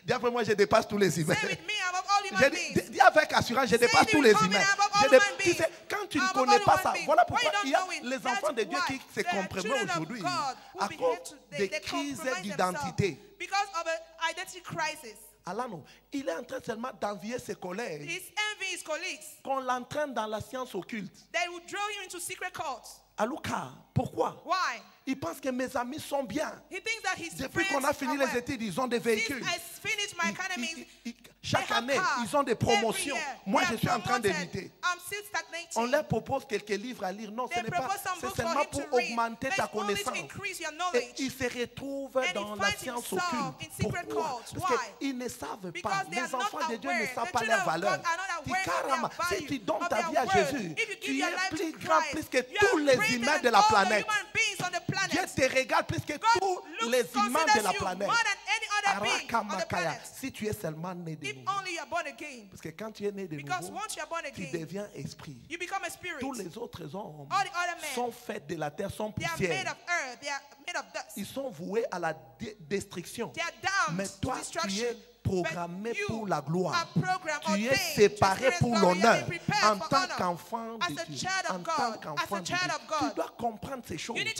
Dis après moi, je dépasse tous les humains. Say with me, above all human beings. Dis avec assurance, je dépasse tous les humains. Tu sais, quand tu ne connais pas ça, voilà pourquoi il y a les enfants de Dieu qui se compromettent aujourd'hui à cause des crises d'identité. Because of an identity crisis. Alors non, il est en train seulement d'envier ses collègues. He's envying his colleagues. Qu'on l'entraîne dans la science occulte. They will draw him into secret cults. Alouka, pourquoi? Why? Il pense que mes amis sont bien. He thinks that his Depuis qu'on a fini les études, ils ont des véhicules. Chaque année, ils ont des promotions. Moi, je suis en train de lutter. On leur propose quelques livres à lire. Non, ce n'est pas. C'est seulement pour augmenter ta connaissance. Et ils se retrouvent dans la science occulte. Pourquoi? Parce qu'ils ne savent pas. Les enfants de Dieu ne savent pas leur valeur. Si tu donnes ta vie à Jésus, tu es plus grand, plus que tous les humains de la planète. Dieu te regarde plus que tous les humains de la planète. Si tu es seulement né de nouveau. Parce que quand tu es né de nouveau, tu deviens esprit. Tous les autres hommes sont faits de la terre, sont poussière. Ils sont voués à la destruction. Mais toi, tu es programmé pour la gloire. Tu es séparé pour l'honneur. En tant qu'enfant de Dieu. En tant qu'enfant de Dieu. Tu dois comprendre ces choses. Tu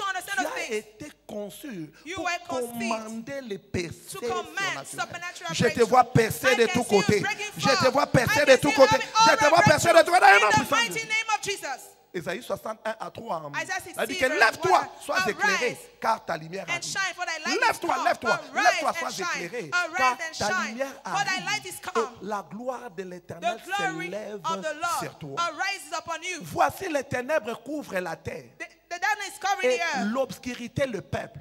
as été conçu pour commander les percées surnaturelles. Je te vois percer de tous côtés. Je te vois percer de tous côtés. Je te vois percer de tous côtés. Ésaïe 61 à 3. Il dit que lève-toi, sois éclairé, car ta lumière arrive. Lève-toi, lève-toi, lève-toi, sois éclairé, car ta lumière arrive. Et la gloire de l'Éternel s'élève sur toi. Voici les ténèbres couvrent la terre et l'obscurité le peuple.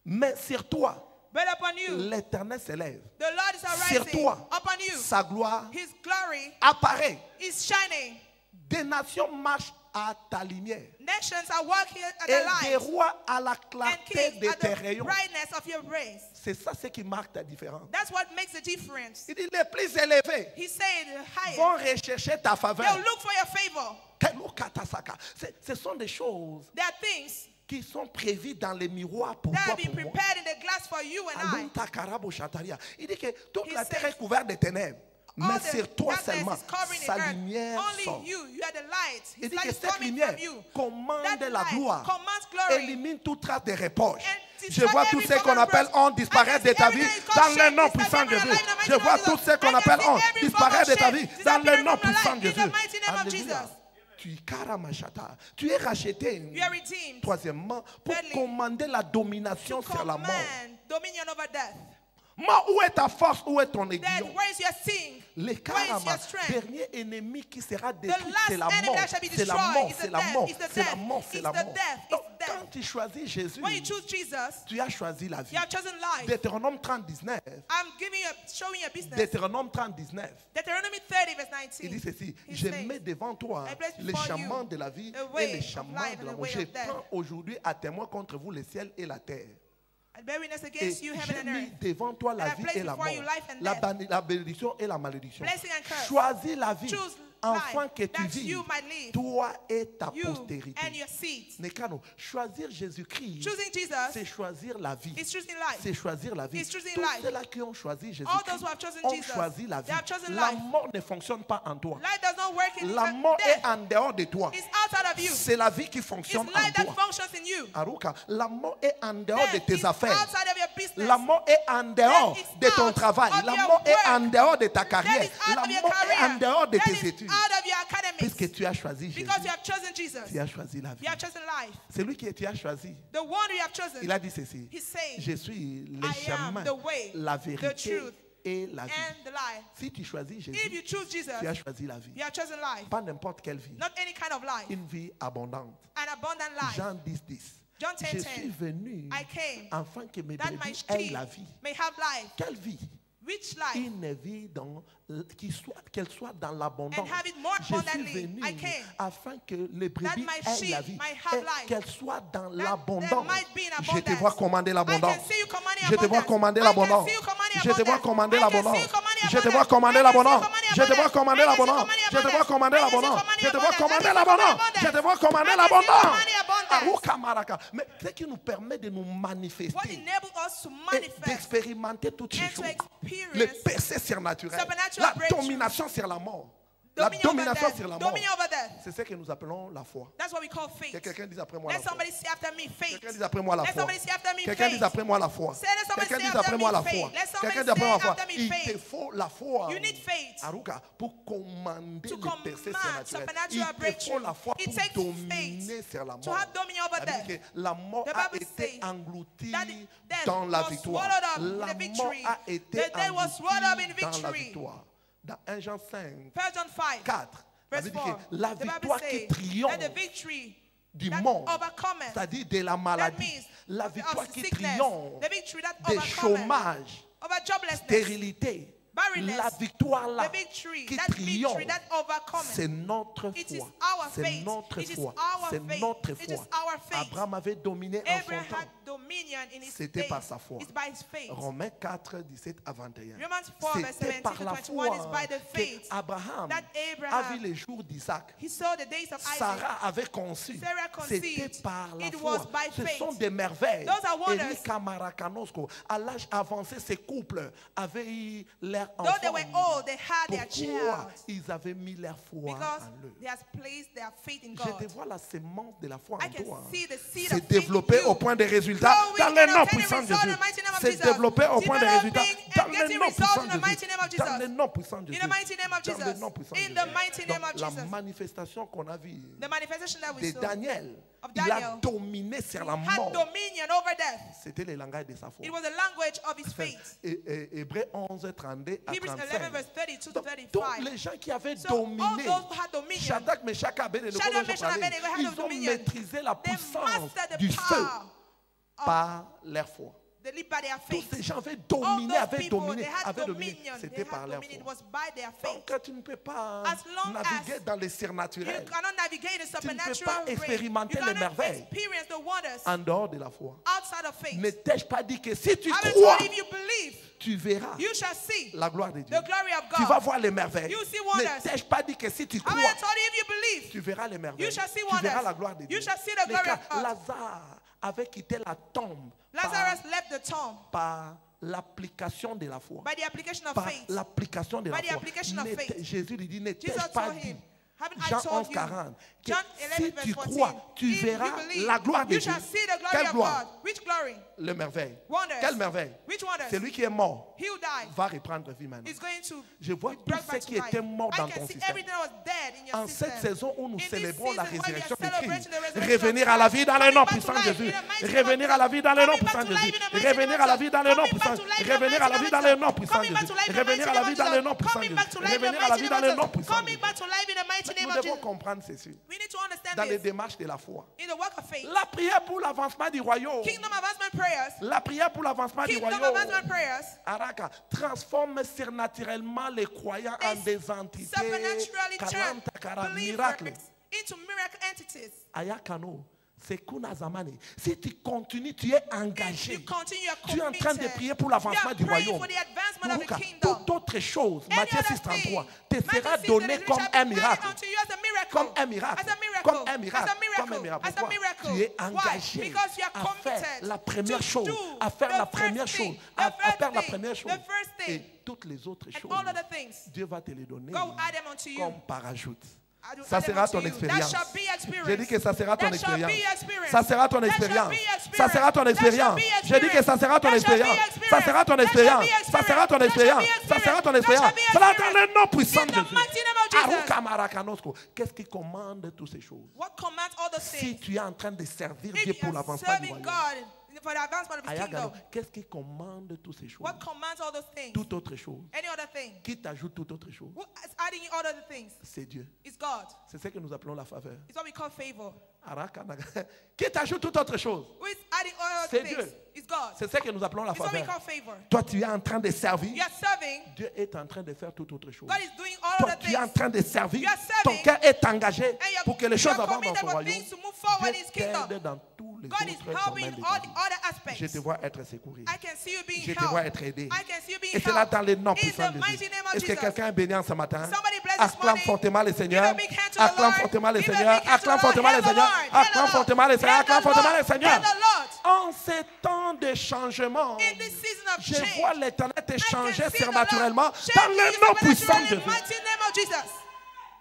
Mais sur toi, l'Éternel s'élève. Sur toi, sa gloire apparaît. Des nations marchent à ta lumière. Nations are walking at Et the des light. rois à la And clarté kings de at tes the rayons. brightness of your rays. C'est ça ce qui marque ta différence. That's what makes the difference. Il dit les plus élevés He said vont higher. rechercher ta faveur. They'll look for your favor. Ce sont des choses There are things qui sont prévues dans les miroirs pour that toi, have been pour moi. prepared in the glass for you and I. Alum takarabo shataria. Il dit que toute He la terre says, est couverte de ténèbres. All Mais the sur toi darkness seulement, is covering the sa earth. lumière sort. Only you are the light. Il His dit light que is cette coming lumière from you. commande That la light gloire, commands glory. élimine toute trace de reproche. And Je vois tous ceux qu'on appelle honte disparaître de ta vie dans le nom puissant de Jésus. Je vois tous ceux qu'on appelle honte disparaître de ta vie dans le nom puissant de Jésus. Alléluia. Tu es racheté. You are redeemed. Troisièmement, pour Thirdly, commander la domination sur la mort. Command dominion over death. Mort, où est ta force, où est ton Then aiguillon? where is your sting? Le Where is karama, your strength? dernier ennemi qui sera The détruit, c'est la last enemy mort. that shall be C'est la destroyed mort, is the c'est la death. mort, It's the c'est la death. mort, c'est It's la the mort. death. Donc, It's death. quand tu choisis Jésus, When you choose Jesus, tu as choisi la vie. you have chosen life. Deutéronome 30, 19. I'm giving you, showing you a business. Deutéronome 30, 19. Deuteronomy 30 verse Il 19. dit ceci, He je says, mets devant toi I place les before chemins you de la vie the et way les of chemins life de and la the mort. way Je of death. prends aujourd'hui à témoin contre vous le ciel et la terre. I bear witness Et against you, heaven j'ai and mis earth. devant toi la And I vie place et la mort, before you life and la, death. la bénédiction et la malédiction. Blessing and curse. Choisis la vie, Choose afin life, que tu that vives, you might live. toi et ta You postérité. and your seed. Nekano, choisir Jésus-Christ, Choosing Jesus c'est choisir la vie. is choosing life. C'est choisir la vie. It's choosing Tous life. ceux-là qui ont choisi All Jésus-Christ those who have chosen ont Jesus, choisi la vie. they have chosen La life. mort ne fonctionne pas en toi. Life does not work in La mort est death. en dehors de toi. It's outside of you. C'est la vie qui It's fonctionne en life that toi. functions in you. Aruka, la mort est en dehors de Death tes is affaires. outside of your business. La mort est en dehors Death is de ton out travail. of La your mort est work. en dehors de ta That carrière. is out La of your mort est en career. dehors de That tes is études. out of your academics. Puisque tu as choisi Jésus, Because you have chosen Jesus. tu as choisi la vie. You have chosen life. C'est lui qui tu as choisi. The one you have chosen. Il a dit ceci. He said, Je suis le I am chemin, the way, la the vérité truth, et la vie. and the life. Si tu choisis If Jésus, you choose Jesus, tu as choisi la vie. you have chosen life. Pas n'importe quelle vie. Not any kind of life. Une vie abondante. An abundant life. Jean 10, 10. John 10, Je 10. suis venu I came afin que mes that my brebis aient sheep la vie. may have life. Quelle vie? Which life? Une vie qu'elle soit dans l'abondance. And have it more Je suis abundantly. venu I came afin que les brebis my aient la sheep vie might have et life. qu'elle soit dans there l'abondance. might be an Je te abundance. vois commander I l'abondance. can see you commanding Je te vois abundance. commander I can l'abondance. see you commanding Je te vois abundance. commander I can see l'abondance. you commanding Je te vois abundance. commander I can see you l'abondance. commanding Je te vois abundance. commander I can see you l'abondance. commanding Je te vois commander abundance. l'abondance. I can see Je you te vois commanding commander abundance. l'abondance. Je te vois commander I can see you l'abondance. commanding abundance. Aruka Maraka. Mais ce qui nous permet de nous What manifester enables us to et manifest d'expérimenter toutes ces and to choses. experience Le percée surnaturel. supernatural La breakthrough. domination sur la mort. La dominion over domination death. sur la mort. Dominion over death. C'est ce que nous appelons la foi. That's what we call faith. Que quelqu'un dise après moi la Let foi. somebody say after me faith. Quelqu'un dise après moi la Let foi. somebody say after me Quelqu'un dise faith. après moi la foi. Say, let somebody Quelqu'un say dise after après me moi la faith. foi. Let somebody Quelqu'un dise après moi la say foi. after me Il faith. te faut la foi. You need faith. Aruka, pour commander To le percée command surnaturel. Il supernatural te faut breakthrough. la foi It pour takes dominer faith sur la to mort. have dominion over Ça veut dire death. que la mort The a Bible été says engloutie that death dans la was victoire. swallowed up in La the mort victory. a été The death was swallowed up in engloutie dans la victory. victoire. Dans 1 Jean 5, 1 John 5, 4, ça verse veut dire 4. que la The Bible victoire qui says triomphe that the victory du that monde, overcometh, c'est-à-dire de la that maladie, means la of victoire qui sickness, triomphe the victory that des overcometh, chômages, over joblessness, stérilité, barrenness, la victoire là the victory, qui that triomphe, victory that overcometh. c'est notre It is foi. our C'est faith. notre It is foi. our C'est faith. notre It is foi. our faith. Abraham avait dominé en son Abraham temps. had dominion in his C'était days. par sa foi. It's by his faith. Romains 4, 17 à 21. Romans 4, verse C'était 17 par to la 21 is foi by the faith qu'Abraham that a Abraham, vu les jours d'Isaac. he saw the days of Isaac. Sarah avait conçu. Sarah conceived. C'était par la It foi. was by Ce faith. sont des merveilles. Those are wonders. Eli Kamarakanosco, à l'âge avancé, ces couples avaient eu leur Though enfant. they were old, they had their Pourquoi child. ils avaient mis leur foi Because en eux? they have placed their faith in Je te God. vois la sémence de la foi I en can toi. see the seed C'est of faith développé in you. au point des résultats Growing dans and le nom obtaining puissant de results in Jésus. the mighty name of C'est Jesus. développé au point des résultats Developing dans and le getting nom results puissant in de the mighty Jésus. name of Dans Jesus. le nom puissant de In Jésus. the mighty name of Dans le Jesus. nom puissant de In Jésus. the mighty name Donc, of la Jesus. manifestation qu'on a vue The manifestation that we de saw Daniel, of il a Daniel, dominé sur la had mort. dominion over death. C'était le langage de sa foi. It was the language of his faith. Hébreux 11, 32 à Hebrews 11, 35. verse 32 to Donc, 35. tous les gens qui avaient So all dominé, those who had dominion, Shadrach, Meshach, Abednego, Shadrach, Meshach, Abednego had ils ont dominion. maîtrisé la they puissance mastered the du feu power of par leur foi. They live by their Tous faith. ces gens avaient All dominé, those avaient people, dominé, they had avaient dominé. dominion. They C'était par had leur dominion. It foi. was by their faith. Donc tu ne peux pas As long naviguer as dans les You surnaturels cannot navigate the Tu ne peux supernatural pas realm. expérimenter You les cannot merveilles experience the wonders en dehors de la foi. outside of faith. Ne t'ai-je pas dit que si tu Haven't crois, told you, if you believe, tu verras you shall see la gloire de Dieu. the glory of Tu vas God. voir les merveilles. You see Ne wonders. t'ai-je pas dit que si tu crois, Haven't told you, if you believe, tu verras les merveilles. you shall see Tu verras wonders. la gloire de Dieu. You shall see the Les glory gars, of God. Lazare avait quitté la tombe Lazarus left the tomb par l'application de la foi. by the application of Par faith. l'application de la By the foi. application of N'était- faith. Jésus lui dit, ne t'ai-je Jesus pas told dit, him, haven't I Jean told 11, you, 40, que John si 11, tu verse crois, 14, tu if verras you believe, la gloire de you Dieu. shall see the glory Quelle of gloire? God. Which glory? Le merveille. Wonders. Quelle merveille? Which wonders? Celui qui est mort He who died va reprendre vie maintenant. is going to Je vois be tout brought ce back qui to life. était mort I dans can ton see système. everything that was dead in your En system. cette saison où nous In this célébrons la season, when we are résurrection de celebrating Christ, the resurrection of revenir à la vie dans le Christ, nom coming puissant de back to Jésus, life in the mighty name of revenir à la vie dans le nom Coming puissant back de to Jésus, life in the mighty revenir name à la of vie dans le nom Coming puissant, back to life in the revenir à la mighty vie name dans of le nom puissant de Coming back to life Jésus, in the revenir à mighty la vie name dans le of nom puissant de Coming back to Jésus, life in the revenir à la mighty vie name dans le nom of puissant de Coming back to life in the mighty name Nous of devons Jesus. comprendre ceci. We need to understand Dans les this. démarches de la foi. In the work of faith, La prière pour l'avancement du royaume. kingdom advancement prayers, La prière pour l'avancement du kingdom royaume. advancement prayers, Araka transforme surnaturellement les croyants en des entités supernaturally turn miracles. believers into miracle entities. Ayakano, c'est Kuna Zamani. Si tu continues, tu es engagé. You continue, you are Tu es en train de committed. prier pour You l'avancement are du praying royaume. for the advancement of the Touka, kingdom. toute autre chose, Any Matthieu other 6:33, thing, te sera Matthew 6:33 donné comme shall un be miracle. unto you as a miracle. Comme un miracle. As a miracle. Comme un miracle. As a miracle. Comme un miracle. As a Pourquoi? miracle. Tu es Why? engagé Because you are à faire committed la première to chose, do à faire the la first première thing, chose, the à first faire la thing, première chose. the first thing. Et toutes les autres And choses, all other things, Dieu va te les donner God will add them unto you. comme parajoute. I will Ça add them sera unto ton you. expérience. That shall be experience. J'ai dit que ça sera ton That shall expérience. be experience. Ça sera ton That shall expérience. be experience. Ça sera ton That shall expérience. be J'ai dit que ça sera ton That shall be expérience. experience. Ça sera ton That shall expérience. be Ça sera ton experience. expérience. That shall be Ça sera ton experience. expérience. That shall be Cela dans experience. le nom puissant In de the Jésus. mighty name of Jesus. Aruka Marakanosco. Qu'est-ce qui commande toutes ces choses? What commands all those Si things? tu es en train de servir If Dieu you pour are l'avancement du serving royaume, God for the advancement of His Ayagano, kingdom, qu'est-ce qui commande toutes ces choses? what commands all those things? Toute autre chose. Any other thing? Qui t'ajoute toute autre chose? Who is adding all other things? C'est Dieu. It's God. C'est ce que nous appelons la faveur. It's what we call favor. Araka Naga. Qui t'ajoute toute autre chose? Who is adding all C'est other things? Dieu. It's God. C'est ce que nous appelons la It's what we faveur. call favor. Toi, tu es en train de You servir. are serving. Dieu est en train de faire toute autre chose. God is doing all Toi, other tu es en things. train de servir. You are Ton serving. cœur est engagé And you're, pour que les you choses are avancent dans committed ton for royaume. things to move forward in Dieu His kingdom. t'aide dans tous les God is autres helping domaines de all ta the vie. other aspects. Je te vois être secouru. I can see you being Je te helped. vois être aidé. I can see you being Et c'est là helped. dans le nom In puissant the de mighty Jésus. name of Est-ce que Jesus. quelqu'un est béni en ce matin? Somebody bless this Acclame morning. fortement le Seigneur. Give a big hand to the Acclame Lord. fortement le Give a Seigneur. big hand to the Acclame Lord. fortement le Hail the Seigneur. Lord. Hail the Acclame Lord. fortement le Seigneur. Hail the Acclame fortement le Lord. Seigneur. Hail the Lord. En ces temps de changement, In this season of je change, vois l'Éternel te I can changer see the surnaturellement Lord dans changing le nom puissant de supernaturally in the Jésus. mighty name of Jesus.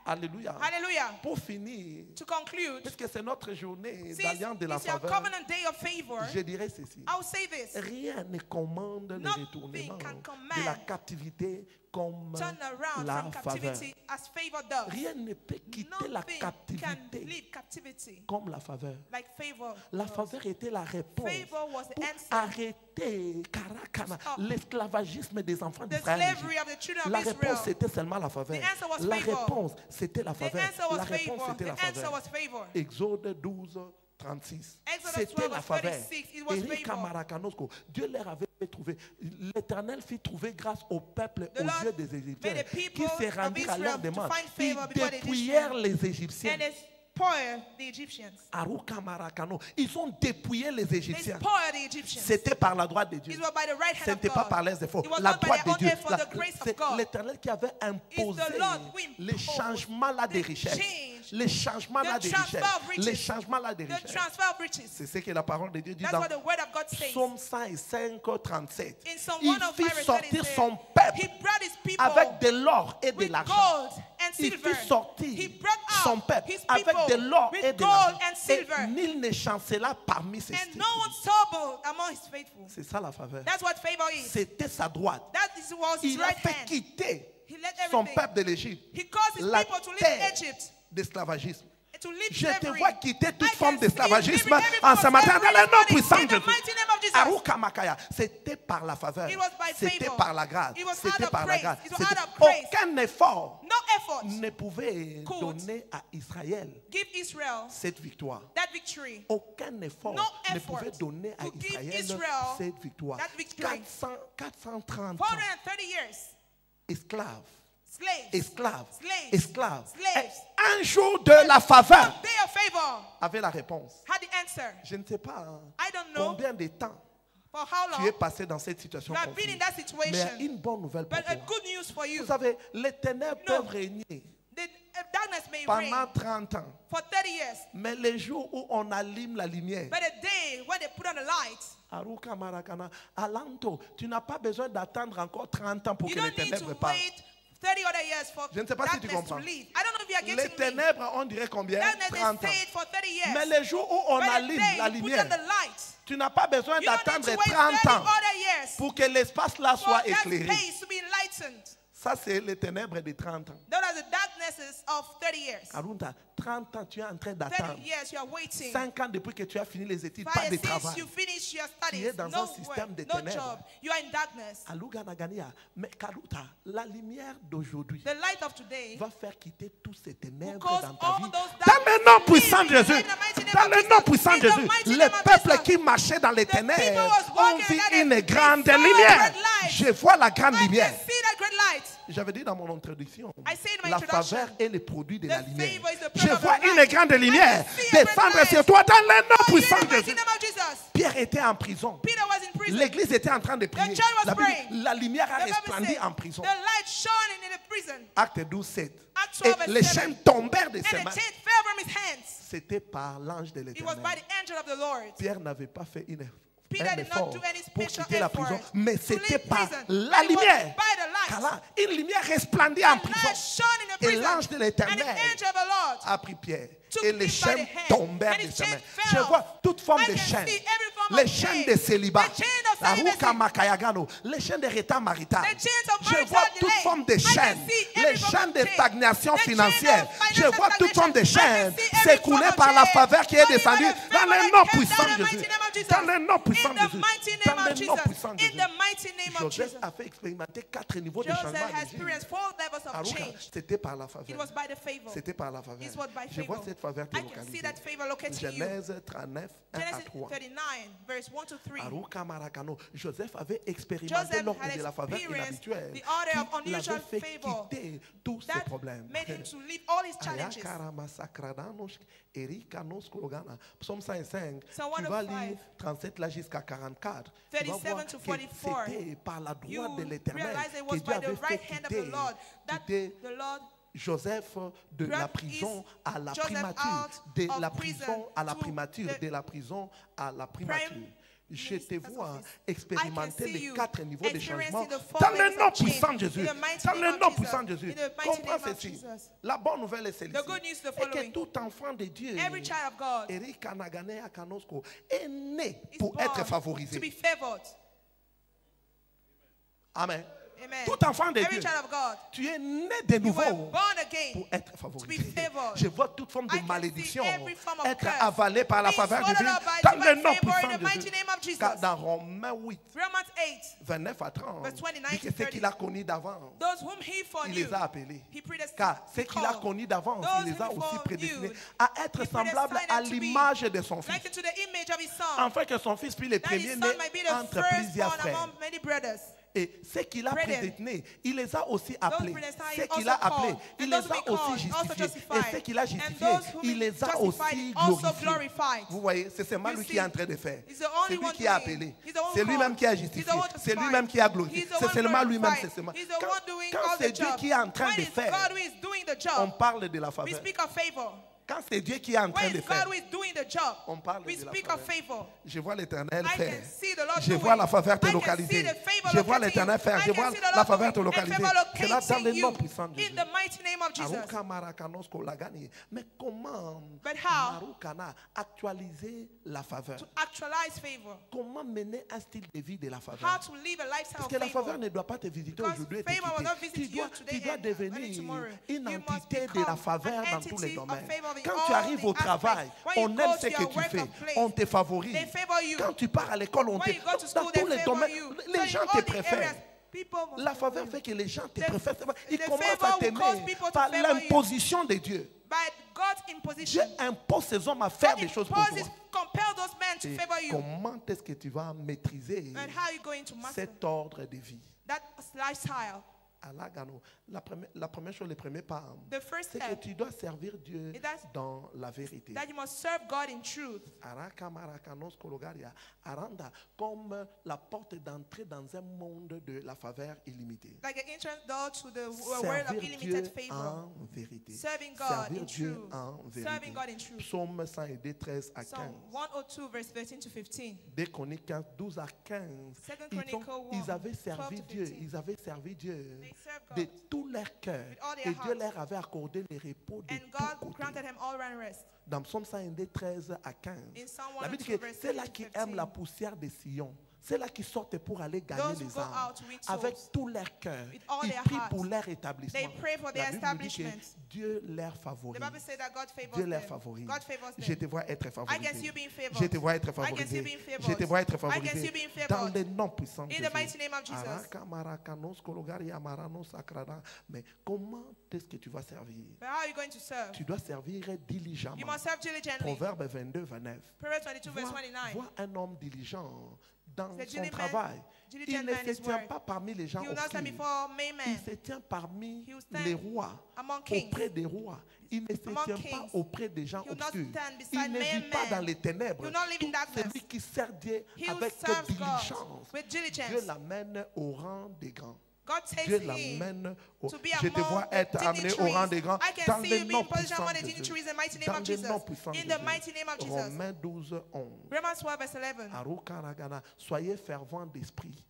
Alléluia. Hallelujah. Pour finir, To conclude, puisque c'est notre journée since d'alliance de la it's your faveur, covenant day of favor, je dirais ceci. I will say this. Rien ne commande le Nothing retournement can de la command captivité comme Turn around la from faveur. captivity as favor does. Rien ne peut quitter la Nothing can captivité leave captivity comme la faveur. like favor. La does. faveur était la réponse Favor was the pour answer. arrêter Karakana, Stop l'esclavagisme des enfants The d'Israël. slavery of the children La of réponse Israel. c'était seulement la faveur. The answer was La favor. réponse c'était la The faveur. answer was La réponse favor. c'était The la answer faveur. was favor. Exode 12, 36. Exodus C'était 12, la faveur. 36. It was Erika favor. Marakanosco. Dieu leur avait trouvé. L'Éternel fit trouver grâce au peuple The aux Lord yeux des Égyptiens made the qui people se of rendirent à Israel leur to demande. find Ils favor before the dépouillèrent Egyptians. les Égyptiens. And they spoiled the Egyptians. Aruka Marakano. Ils ont dépouillé les They Égyptiens. spoiled the Egyptians. C'était par la droite de Dieu. It was by the right Ce hand of n'était pas God. par les efforts. It was La not by droite their de own Dieu. effort, the grace of C'est God. l'Éternel qui avait imposé It's the Lord who les imposed changements là des the richesses. change, Les changements là the des transfer richesses. of riches, Les changements là des the richesses. transfer of riches. C'est ce que la parole de Dieu dit That's dans what the word of God says. Psaume 105, 37. In Psalm Il 105, fit verse 30, sortir it says, son peuple He brought his people avec de l'or et de with l'argent. gold and Il silver. fit sortir He brought out son peuple his avec people de l'or et with de gold l'argent. and Et silver. nul ne chancela parmi ses And fils. no one stumbled among his faithful. C'est ça la faveur. That's what favor is. C'était sa droite. That is was his Il a right fait hand. quitter He let son everything. peuple de l'Égypte. He caused his La people to leave terre Egypt, d'esclavagisme. to leave Je te slavery. vois quitter toute I forme can see you d'esclavagisme leaving every en form ce of matin dans slavery le nom this puissant morning, de in the Jésus. mighty name of Jesus. Aruka Makaya, c'était par la faveur. It was by C'était favor. par la grâce. It was out C'était of par la grace. grâce. It was C'était out of grace. aucun effort No effort ne pouvait donner à Israël cette victoire. Aucun effort ne pouvait donner à Israël cette victoire. 430 ans. Esclaves. Un jour de la faveur avait la réponse. Je ne sais pas combien de temps tu es passé dans cette situation confuse. Mais il y a une bonne nouvelle pour toi. Vous savez, les ténèbres peuvent régner pendant 30 ans. Mais les jours où on allume la lumière, Aruka Marakana, Alanto, tu n'as pas besoin d'attendre encore 30 ans pour que les ténèbres partent. Je ne sais pas si tu comprends. Les ténèbres, on dirait combien? 30 ans. Mais les jours où on allume la lumière, tu n'as pas besoin d'attendre 30 ans pour que l'espace là soit éclairé. Ça, c'est les ténèbres de 30 ans. Arunta, 30 ans, tu es en train d'attendre. 5 ans depuis que tu as fini les études, pas de travail. Tu es dans un système de ténèbres. Mais Karuta, la lumière d'aujourd'hui va faire quitter tous ces ténèbres dans ta vie. Dans le nom puissant de Jésus, dans le nom puissant de Jésus, les peuples qui marchaient dans les ténèbres ont vu une grande lumière. Je vois la grande lumière. J'avais dit dans mon introduction, la faveur est le produit de la lumière. Je vois une grande lumière descendre sur toi dans le nom puissant de Jésus. Pierre était en prison. L'église était en train de prier. La lumière a resplendi en prison. Acte 12, 7. Et les chaînes tombèrent de ses mains. C'était par l'ange de l'Éternel. Pierre n'avait pas fait un effort pour quitter la prison, mais c'était par la lumière. Une lumière resplendit en prison. Et l'ange de l'Éternel a pris Pierre. Et les chaînes tombèrent de ses mains. Je vois toute forme de chaînes. Les chaînes de célibat. Les chaînes de retard marital. Je vois toute forme de chaînes. Les chaînes de stagnation financière. Je vois toute forme de chaînes s'écouler par la faveur qui est descendue dans le nom puissant de Jésus. Dans le nom puissant de Jésus. Dans le nom puissant de Jésus. Joseph a fait expérimenter 4 niveaux de changement de vie. C'était par la faveur. C'était par la faveur. Je vois cette faveur te localiser. Genèse 39, 1 à 3. Aruka Marakano. Joseph avait expérimenté l'ordre de la faveur inhabituelle qui l'avait fait quitter tous ses problèmes. Psaume 105, tu vas lire 37 là jusqu'à 44. Tu vas voir que c'était par la droite de l'Éternel que Dieu avait fait quitter Joseph de la prison à la primature, de la prison à la primature, de la prison à la primature. Je te vois expérimenter les 4 niveaux de changement dans le nom puissant de Jésus. Dans le nom puissant de Jésus. Comprends ceci. La bonne nouvelle est celle-ci. Et que tout enfant de Dieu est né pour être favorisé. Amen. Amen. Tout enfant de Dieu, tu es né de nouveau pour être favorisé. Je vois toute forme de malédiction être avalée par la faveur de Dieu dans le nom puissant de Jésus. Car dans Romains 8, 29 à 30, dit que ceux qu'il a connus d'avance, il les a appelés. Car ceux qu'il a connus d'avance, il les a aussi prédestinés à être semblables à l'image de son fils, afin que son fils puisse les premiers nés entre plusieurs frères. Et ceux qu'il a prédestinés, il les a aussi appelés. Ceux qu'il a appelés, il les a aussi justifiés. Et ceux qu'il a justifiés, il les a aussi glorifiés. Vous voyez, c'est seulement lui qui est en train de faire. C'est lui qui a appelé. C'est lui-même qui a justifié. C'est lui-même qui a glorifié. C'est seulement lui-même. Quand c'est Dieu qui est en train de faire, on parle de la faveur. Quand c'est Dieu qui est en train de faire, on parle de la faveur. Je vois l'Éternel faire. Je vois la faveur te localiser. Je vois l'Éternel faire. Je vois la faveur te localiser. C'est là dans le nom puissant de Jésus. Mais comment Marukana actualiser la faveur? Comment mener un style de vie de la faveur? Parce que la faveur ne doit pas te visiter aujourd'hui et te quitter. Tu dois devenir une entité de la faveur dans tous les domaines. Quand tu arrives au travail, on aime ce que tu fais, on te favorise. Quand tu pars à l'école, on te... Dans tous les domaines, les gens te préfèrent. La faveur fait que les gens te préfèrent. Ils commencent à t'aimer par l'imposition de Dieu. Dieu impose ces hommes à faire des choses pour toi. Et comment est-ce que tu vas maîtriser cet ordre de vie? La première chose, le premier pas, c'est que tu dois servir Dieu dans la vérité. That you must serve God in truth. Comme la porte d'entrée dans un monde de la faveur illimitée. Like an entrance door to the world of unlimited favor. En vérité. Serving God Servir in Dieu truth. en vérité. Serving God in truth. Psaume 102, 13 à 15. Psalm 102 verse 13 to 15. 2 Chroniques 12 à 15. Ils avaient servi Dieu. Ils avaient servi Dieu de tout leur cœur. Et Dieu leur avait accordé le repos de tous côtés. Dans Psaume 102, 13 à 15. La Bible dit que c'est là qui aiment la poussière de Sion. C'est là qu'ils sortent pour aller gagner les âmes. Avec tout leur cœur. Ils prient pour leur établissement. La Bible dit que Dieu leur favorise. Dieu leur favorise. Je te vois être favorisé. Je te vois être favorisé. Je te vois être favorisé. Dans le nom puissant de Jésus. Mais comment est-ce que tu vas servir? Tu dois servir diligemment. Proverbe 22, 29. Vois un homme diligent dans son travail. Il ne se tient pas parmi les gens obscurs. Il se tient parmi les rois, auprès des rois. Il ne se tient pas auprès des gens obscurs. Il ne vit pas dans les ténèbres. Celui qui sert Dieu avec diligence, Dieu l'amène au rang des grands. Dieu l'amène au... Je te vois être amené au rang des grands dans le nom puissant de Jésus. Dans le nom puissant de Jésus. Romains 12, 11. Soyez fervents d'esprit.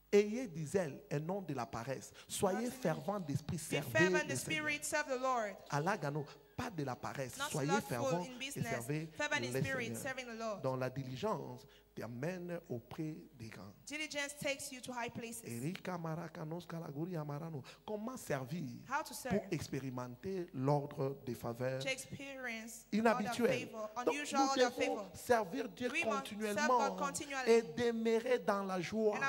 Ayez du zèle et non de la paresse. Soyez fervents d'esprit, servez le Seigneur. Alagano, pas de la paresse. Soyez fervents et servez le Seigneur. Dans la diligence, t'amène auprès des grands. Diligence takes you to high places. Comment servir pour expérimenter l'ordre des faveurs inhabituelles? Donc, nous devons servir Dieu continuellement et demeurer dans la joie.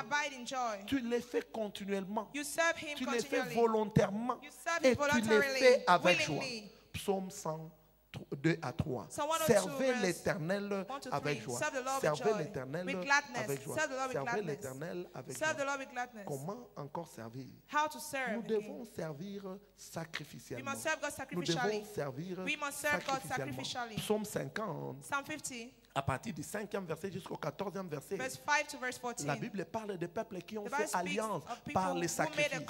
Tu le fais continuellement. Tu le fais volontairement et tu le fais avec joie. Psaume 102 à 3. Servez l'Éternel avec joie. Servez l'Éternel avec joie. Servez l'Éternel avec joie. Comment encore servir? Nous devons servir sacrificiellement. Nous devons servir sacrificiellement. Psaume 50. À partir du 5e verset jusqu'au 14e verset, la Bible parle des peuples qui ont fait alliance par les sacrifices.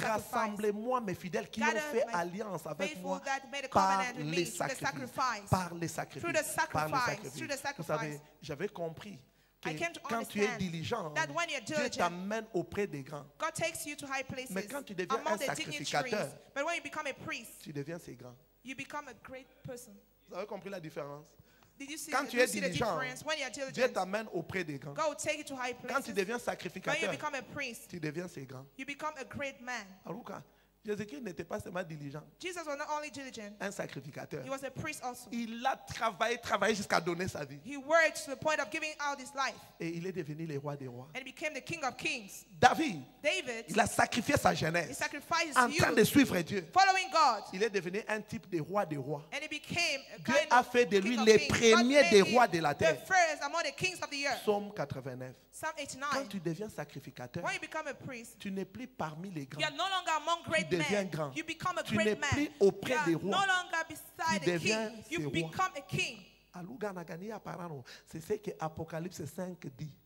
Rassemblez-moi mes fidèles qui ont fait alliance avec moi par les sacrifices. Par les sacrifices. Par les sacrifices. Vous savez, j'avais compris que quand tu es diligent, Dieu t'amène auprès des grands. Mais quand tu deviens un sacrificateur, tu deviens ces grands. Vous avez compris la différence? Quand tu es diligent, Dieu t'amène auprès des grands. Quand tu deviens sacrificateur, tu deviens ces grands. Jésus-Christ n'était pas seulement diligent, un sacrificateur. Il a travaillé jusqu'à donner sa vie. Et il est devenu le roi des rois. David, il a sacrifié sa jeunesse en train de suivre Dieu. Il est devenu un type de roi des rois. Dieu a fait de lui le premier des rois de la terre. Psaume 89. Quand tu deviens sacrificateur, tu n'es plus parmi les grands. Tu deviens grand. Tu n'es plus auprès des rois. Tu deviens ces rois. C'est ce que Apocalypse 5 dit.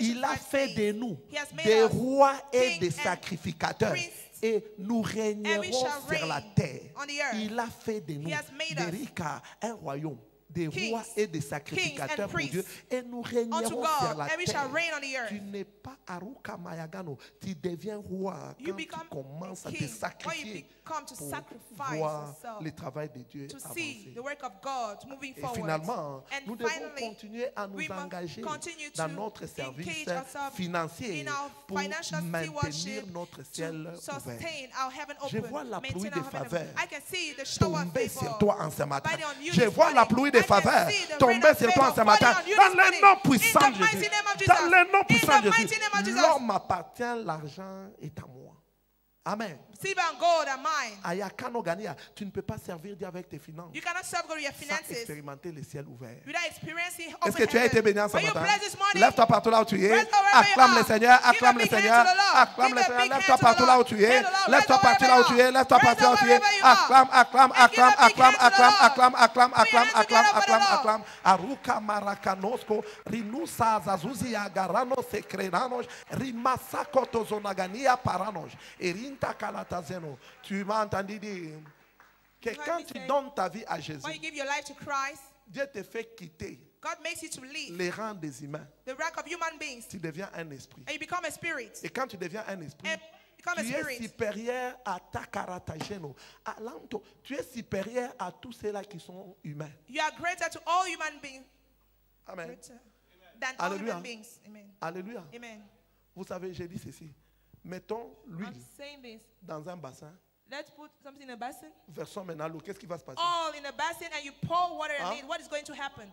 Il a fait de nous des rois et des sacrificateurs. Et nous régnerons sur la terre. Il a fait de nous un royaume, des rois et des sacrificateurs pour Dieu, et nous régnerons sur la terre. Tu n'es pas Aruka Mayagano, tu deviens roi quand tu commences à te sacrifier pour voir le travail de Dieu avancer. Et finalement, nous devons continuer à nous engager dans notre service financier pour maintenir notre ciel ouvert. Je vois la pluie de faveur tomber sur toi en ce matin. Je vois la pluie de de faveur tomber sur toi ce matin. Dans le nom puissant de Jésus. Dans le nom puissant de Jésus. L'homme m'appartient, l'argent est à moi. Amen. Silver and gold are mine. Ayakano Gania, tu ne peux pas servir Dieu avec tes finances. You cannot serve God with your Sans finances expérimenter le ciel ouvert. without experiencing Est-ce que open tu as été heaven. béni en ce Are you matin? blessed this morning? Lève-toi partout là où tu es. Wherever you Acclame are. le Seigneur, Give acclame a le big hand Seigneur, to the Lord. acclame Give le a Seigneur. big Lève-toi hand to partout the là où Lord. tu es. Praise the Lord. Lève-toi partout là où tu es. Lève-toi partout là où tu es. Wherever you are. Acclame, acclame, And give a acclame, big hand acclame, to the acclame, Lord. acclame, acclame, Put your acclame, hands together for the acclame, Lord. acclame. Aruka Marakanosko, Rinusa Zazuzi Agarano Sekrenanos, Rimasako Tozonagania Paranos, Erinta Kalatazeno. Tu m'as entendu dire que quand tu donnes ta vie à Jésus, When you give your life to Christ, Dieu te fait quitter God makes you to leave les rangs des humains. the rank of human beings Tu deviens un esprit. and you become a spirit. Et quand tu deviens un esprit, And become a tu es spirit. supérieur à ta karatageno. Tu es supérieur à tous ceux-là qui sont humains. You are greater to all human beings. Amen. Greater than all Alléluia. human beings. Amen. Alléluia. Amen. Vous savez, j'ai dit ceci. Mettons l'huile I'm saying this. dans un bassin. Let's put something in a basin. Versons maintenant l'eau. Qu'est-ce qui va se passer? All in a basin and you pour water Huh? in it. What is going to happen?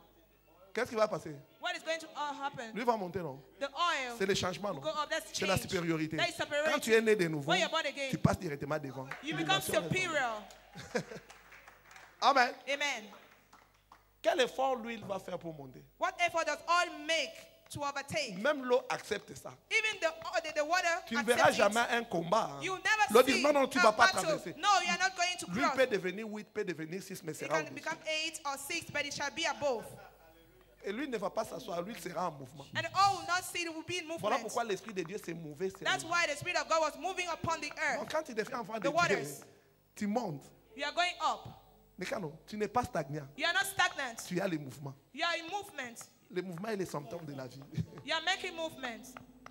Qu'est-ce qui va passer? What is going to happen? Lui va monter, non? The oil C'est le changement, non? will go up. That's C'est la change. supériorité. That is superiority. Quand tu es né de nouveau, When you're born again, tu passes directement devant. you become L'élévation est superior. Amen. Amen. Quel effort l'huile va faire pour monter? What effort does oil make to overtake? Même l'eau accepte ça. Even the water Tu ne verras accepts jamais it. un combat. Hein. You never L'eau see dit non, non, tu ne a vas pas battle. traverser. No, you are not going to L'huile cross. peut devenir 8, peut devenir 6, mais It sera en can mouvement. become 8 or 6, but it shall be above. Et l'huile ne va pas s'asseoir, l'huile sera en mouvement. And the oil will not see it will be in Voilà movement. pourquoi l'Esprit de Dieu s'est mouvé. That's why the Spirit of God was moving upon the Donc earth. quand tu deviens enfant de The Dieu, waters. tu montes. You are going up. Mais quand non, tu n'es pas stagnant, You are not stagnant. tu as les mouvements. You are in movement. Les mouvements et les symptômes de la vie. You are making movement.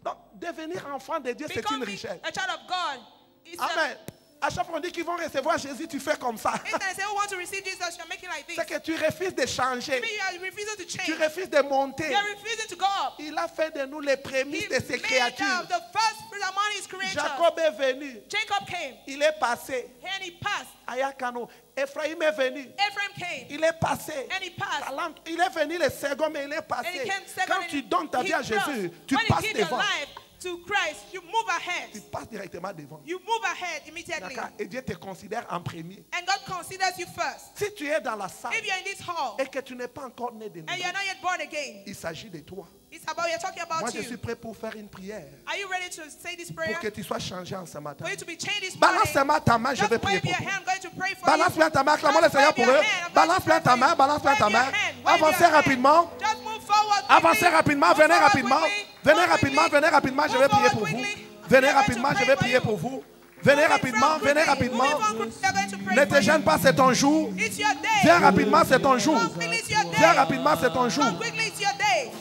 Donc devenir enfant de Dieu, c'est une Becoming richesse. a child of God is Amen. À chaque fois on dit qu'ils vont recevoir Jésus, tu fais comme ça. Instead, I say, who want to receive Jesus, you are making like this. C'est que tu refuses de changer. Maybe you are refusing to change. Tu refuses de monter. You are refusing to go up. Il a fait de nous les prémices He de ses made créatures. us the first fruit among his creatures. Jacob est venu. Jacob came Il est passé. and he passed. Ayakano. Ephraim est venu. Ephraim came Il est passé. and he passed. Il est venu le second, mais il est And he passé. came second Quand and tu donnes ta he vie à crossed. Jésus, tu When you passes give your devant. life to Christ, you move Tu ahead. passes directement devant. You move ahead immediately. D'accord? Et Dieu te considère en premier. And God considers you first. Si tu es dans la salle If you're in this hall et que tu n'es pas encore né de and nouveau, you're not yet born again, il s'agit de toi. it's about you're talking Moi, about je suis you. prêt pour faire une prière. Are you ready to say this prayer? Pour que tu sois changé en ce matin. For you to be changed this morning. Balance-moi ta main, je vais Just prier wave pour your toi. hand. I'm going to pray for Balance you. bien ta main, acclamons le Just Seigneur wave pour your eux. hand. I'm going to Balance bien pray ta for main, you. balance bien Wave ta your main. hand. Wave Avancez your hand. rapidement. Just move forward Avancez quickly. rapidement, Move venez forward rapidement. quickly. Venez Move rapidement, quickly. venez rapidement, je Move vais prier forward pour vous. quickly. Venez We are going to rapidement, je pray vais for prier you. pour vous. Venez Moving rapidement, from venez quickly. rapidement. Moving from quickly. We are going to pray Ne for te gêne you. pas, c'est ton jour. It's your day. Viens rapidement, c'est ton jour. Come quickly, it's your day. Viens rapidement, c'est ton jour. Come quickly, it's your day.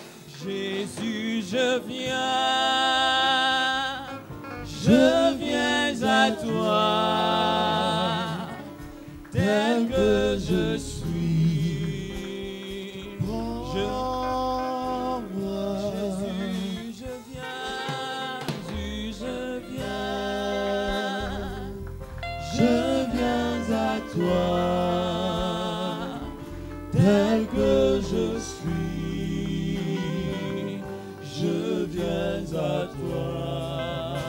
Jésus, je viens à toi, tel que je suis. Jésus, je viens à toi, tel que je suis. Je viens à toi.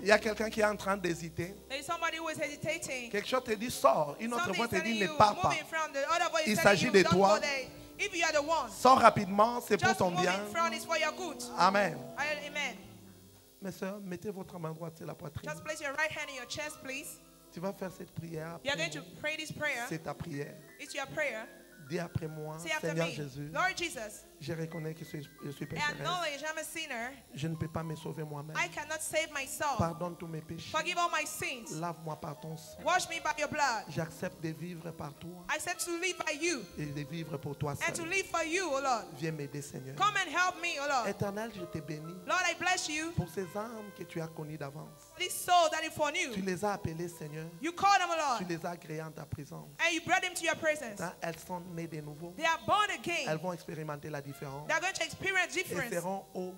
Il y a quelqu'un qui est en train d'hésiter. There is somebody who is hesitating. Quelque chose te dit sors. Une autre Something voix is te telling dit you, ne pars pas. moving from the other voice Il is s'agit telling you, de don't toi. go there. If you are the one, Sors rapidement, c'est pour just ton move bien. in front is for your good. Amen. Amen. Mes soeurs, mettez votre main droite sur la poitrine. Just place your right hand in your chest, please. Tu vas faire cette prière. You are going to pray this prayer. C'est ta prière. It's your prayer. Dis après moi, Say after Seigneur me, Jésus, Lord Jesus, je reconnais que je suis I pécheresse. acknowledge I'm a sinner. Je ne peux pas me sauver moi-même. I cannot save myself. Pardonne tous mes péchés. Forgive all my sins. Lave-moi par ton sang. Wash me by your blood. J'accepte de vivre par toi I said to live by you et de vivre pour toi and to seul. live for you, O Lord. Viens m'aider, Seigneur. Come and help me, O Lord. Éternel, je te bénis Lord, I bless you. pour ces âmes que tu as connues d'avance. This soul that is for Tu you. les as appelées, Seigneur. You call them, O Tu Lord, les as agréées en ta présence. and you brought them to your presence. Quand elles sont nées de nouveau, They are born again. elles vont expérimenter la différence They are going to experience et difference. seront au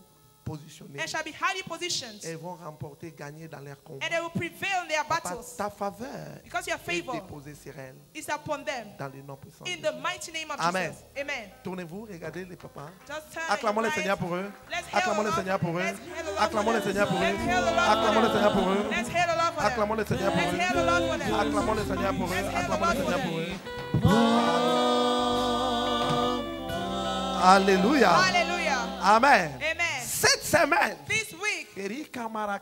positionnées. And shall be highly positioned. Elles vont remporter, gagner dans leurs combats. And they will prevail in their Papa, battles. ta faveur Because your est favor déposée sur elles is upon them. dans le nom puissant. In de the Jésus. mighty name of Amen. Jesus. Amen. Tournez-vous, regardez les papas. Just turn Acclamons le your Seigneur eyes. pour eux. Let's hail Acclamons the le Lord. Seigneur pour eux. Let's hail the Lord Acclamons for le them. Seigneur pour eux. Let's hail the Lord for Acclamons le them. Seigneur pour eux. Let's hail the Lord for them. Acclamons le Seigneur pour Let's eux. hail the Lord for them. Acclamons le Seigneur pour eux. Let's hail the Acclamons le Lord for Seigneur pour them. eux. Alléluia. Hallelujah. Amen. Amen. Cette semaine, This week, Erika Maraka